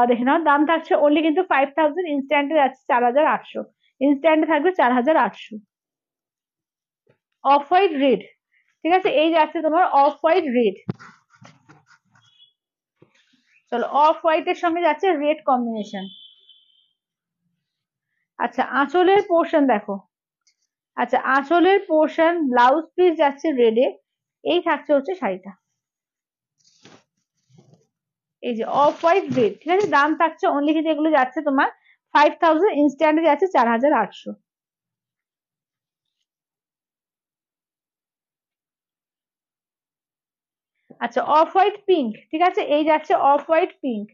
দেখে নাও, দাম থাকছে অনলি কিন্তু 5000, ইনস্ট্যান্টে যাচ্ছে 4800, ইনস্ট্যান্টে থাকবে 4800। অফ হোয়াইট রেড, ঠিক আছে, এই যাচ্ছে তোমার অফ হোয়াইট রেড। চলো অফ হোয়াইটের সঙ্গে যাচ্ছে রেড কম্বিনেশন। আচ্ছা আঁচলের পোর্শন দেখো, আচ্ছা আঁচলের পোর্শন ব্লাউজ পিস যাচ্ছে রেডে, এই থাকছে হচ্ছে শাড়িটা, এই যে অফ হোয়াইট রেড। ঠিক আছে, দাম থাকছে অনলি কিন্তু এগুলো যাচ্ছে তোমার 5000, ইনস্ট্যান্টে যাচ্ছে 4800। আচ্ছা অফ হোয়াইট পিঙ্ক, ঠিক আছে, এই যাচ্ছে অফ হোয়াইট পিঙ্ক।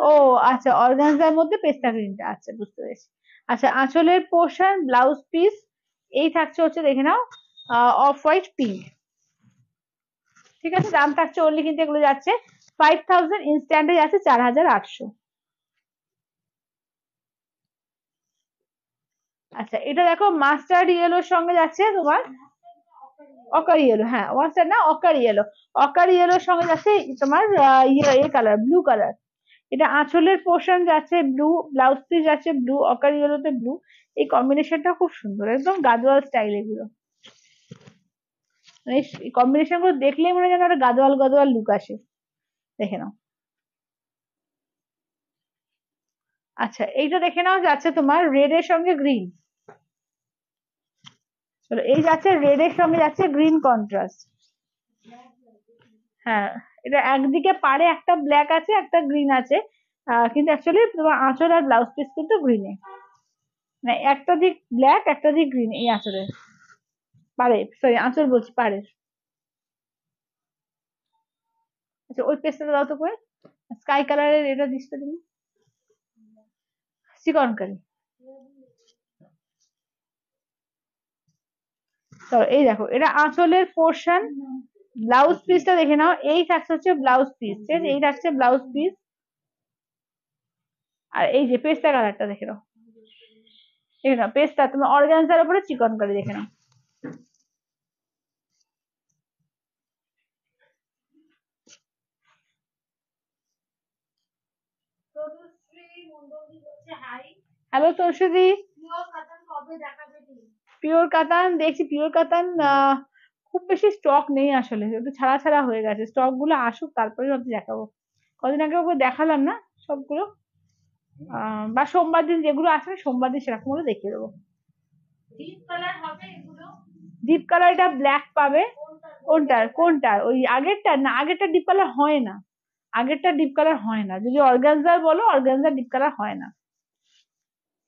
ও আচ্ছা, অর্গানজার মধ্যে পেস্তা গ্রিনটা, আচ্ছা বুঝতে পেরেছি। আচ্ছা আঁচলের পোর্শন ব্লাউজ পিস, এই থাকছে হচ্ছে দেখে নাও অফ হোয়াইট পিঙ্ক। ঠিক আছে, দাম থাকছে অনলি কিন্তু এগুলো যাচ্ছে 5000, ইনস্ট্যান্টে যাচ্ছে 4800। আচ্ছা এটা দেখো মাস্টার্ড ইয়েলোর সঙ্গে যাচ্ছে তোমার অকার ইয়েলো, হ্যাঁ মাস্টার্ড না অকার ইয়েলো, অকার ইয়েলোর সঙ্গে যাচ্ছে তোমার ইয়ে কালার ব্লু কালার, এটা আঁচলের পোর্শন যাচ্ছে ব্লু, ব্লাউজ পিস যাচ্ছে ব্লু, অকার ইয়েলোতে ব্লু। এই কম্বিনেশনটা খুব সুন্দর, একদম গাদোয়াল স্টাইল এগুলো। মানে এই কম্বিনেশন গুলো দেখলেই মনে হয় যেন একটা গাদোয়াল গাদোয়াল লুক আসে। দেখে নাও। আচ্ছা, এইটা দেখে নাও, যাচ্ছে তোমার রেড এর সঙ্গে গ্রিন। চলো, এই যাচ্ছে রেড এর সঙ্গে যাচ্ছে গ্রিন কন্ট্রাস্ট। হ্যাঁ, এটা একদিকে পাড়ে একটা ব্ল্যাক আছে, একটা গ্রিন আছে, কিন্তু অ্যাকচুয়ালি তোমার আঁচল আর ব্লাউজ পিস কিন্তু গ্রিনে। মানে একটা দিক ব্ল্যাক, একটা দিক গ্রিন এই আঁচলের, পাড়ে, সরি আঁচল বলছি, পাড়ের। আচ্ছা, ওই পেস্টটা দাও তো করে, স্কাই কালারের এটা দিস তো তুমি, চিকন কারি। চলো, এই দেখো, এটা আঁচলের পোর্শন। ব্লাউজ পিসটা দেখে নাও, এই থাকছে হচ্ছে ব্লাউজ পিস, ঠিক আছে, এই থাকছে ব্লাউজ পিস। আর এই যে পেস্তা কালারটা দেখে নাও, দেখে নাও পেস্টটা তুমি অর্গানজার উপরে চিকন কারি, দেখে নাও। হ্যালো তৌসুদি। পিওর কাতান দেখছি, পিওর কাতান খুব বেশি স্টক নেই আসলে, একটু ছাড়া ছাড়া হয়ে গেছে, স্টক গুলো আসুক তারপরে ভাবছি দেখাবো। কদিন আগে ওকে দেখালাম না সবগুলো, বা সোমবার দিন যেগুলো আসবে সোমবার দিন সেরকম হলে দেখিয়ে দেবো। ডিপ কালার এটা ব্ল্যাক পাবে। কোনটার কোনটার, ওই আগেরটার? না, আগেরটা ডিপ কালার হয় না, আগেরটা ডিপ কালার হয় না, যদি অর্গানজার বলো, অর্গানজার ডিপ কালার হয় না।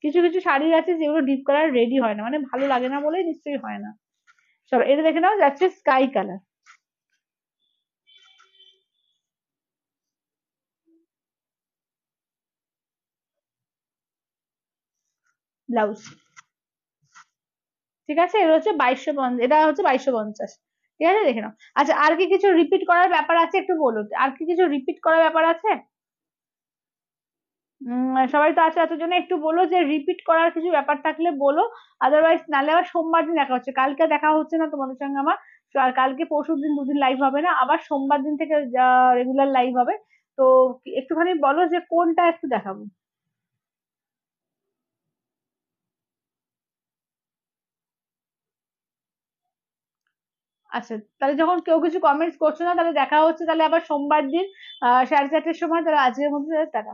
কিছু কিছু শাড়ি আছে যেগুলো ডিপ কালার রেডি হয় না, মানে ভালো লাগে না বলেই নিশ্চয়ই হয় না। চলো, এটা দেখে নাও, যাচ্ছে স্কাই কালার ব্লাউজ। ঠিক আছে, এটা হচ্ছে 2250, এটা হচ্ছে 2250। ঠিক আছে, দেখে নাও। আচ্ছা, আর কি কিছু রিপিট করার ব্যাপার আছে একটু বলো, আর কি কিছু রিপিট করার ব্যাপার আছে? সবাই তো আছে, এত জন্য একটু বলো যে রিপিট করার কিছু ব্যাপার থাকলে বলো। আদারওয়াইজ নালে আবার সোমবার দিন দেখা হচ্ছে, কালকে দেখা হচ্ছে না তোমাদের সঙ্গে আমার। আর কালকে পরশুর দিন দুদিন লাইভ হবে না, আবার সোমবার দিন থেকে রেগুলার লাইভ হবে। তো একটুখানি বলো যে কোনটা একটু দেখাবো। আচ্ছা, তাহলে যখন কেউ কিছু কমেন্টস করছো না, তাহলে দেখা হচ্ছে তাহলে আবার সোমবার দিন 4:30টার সময়। তাহলে আজকের মধ্যে টাটা।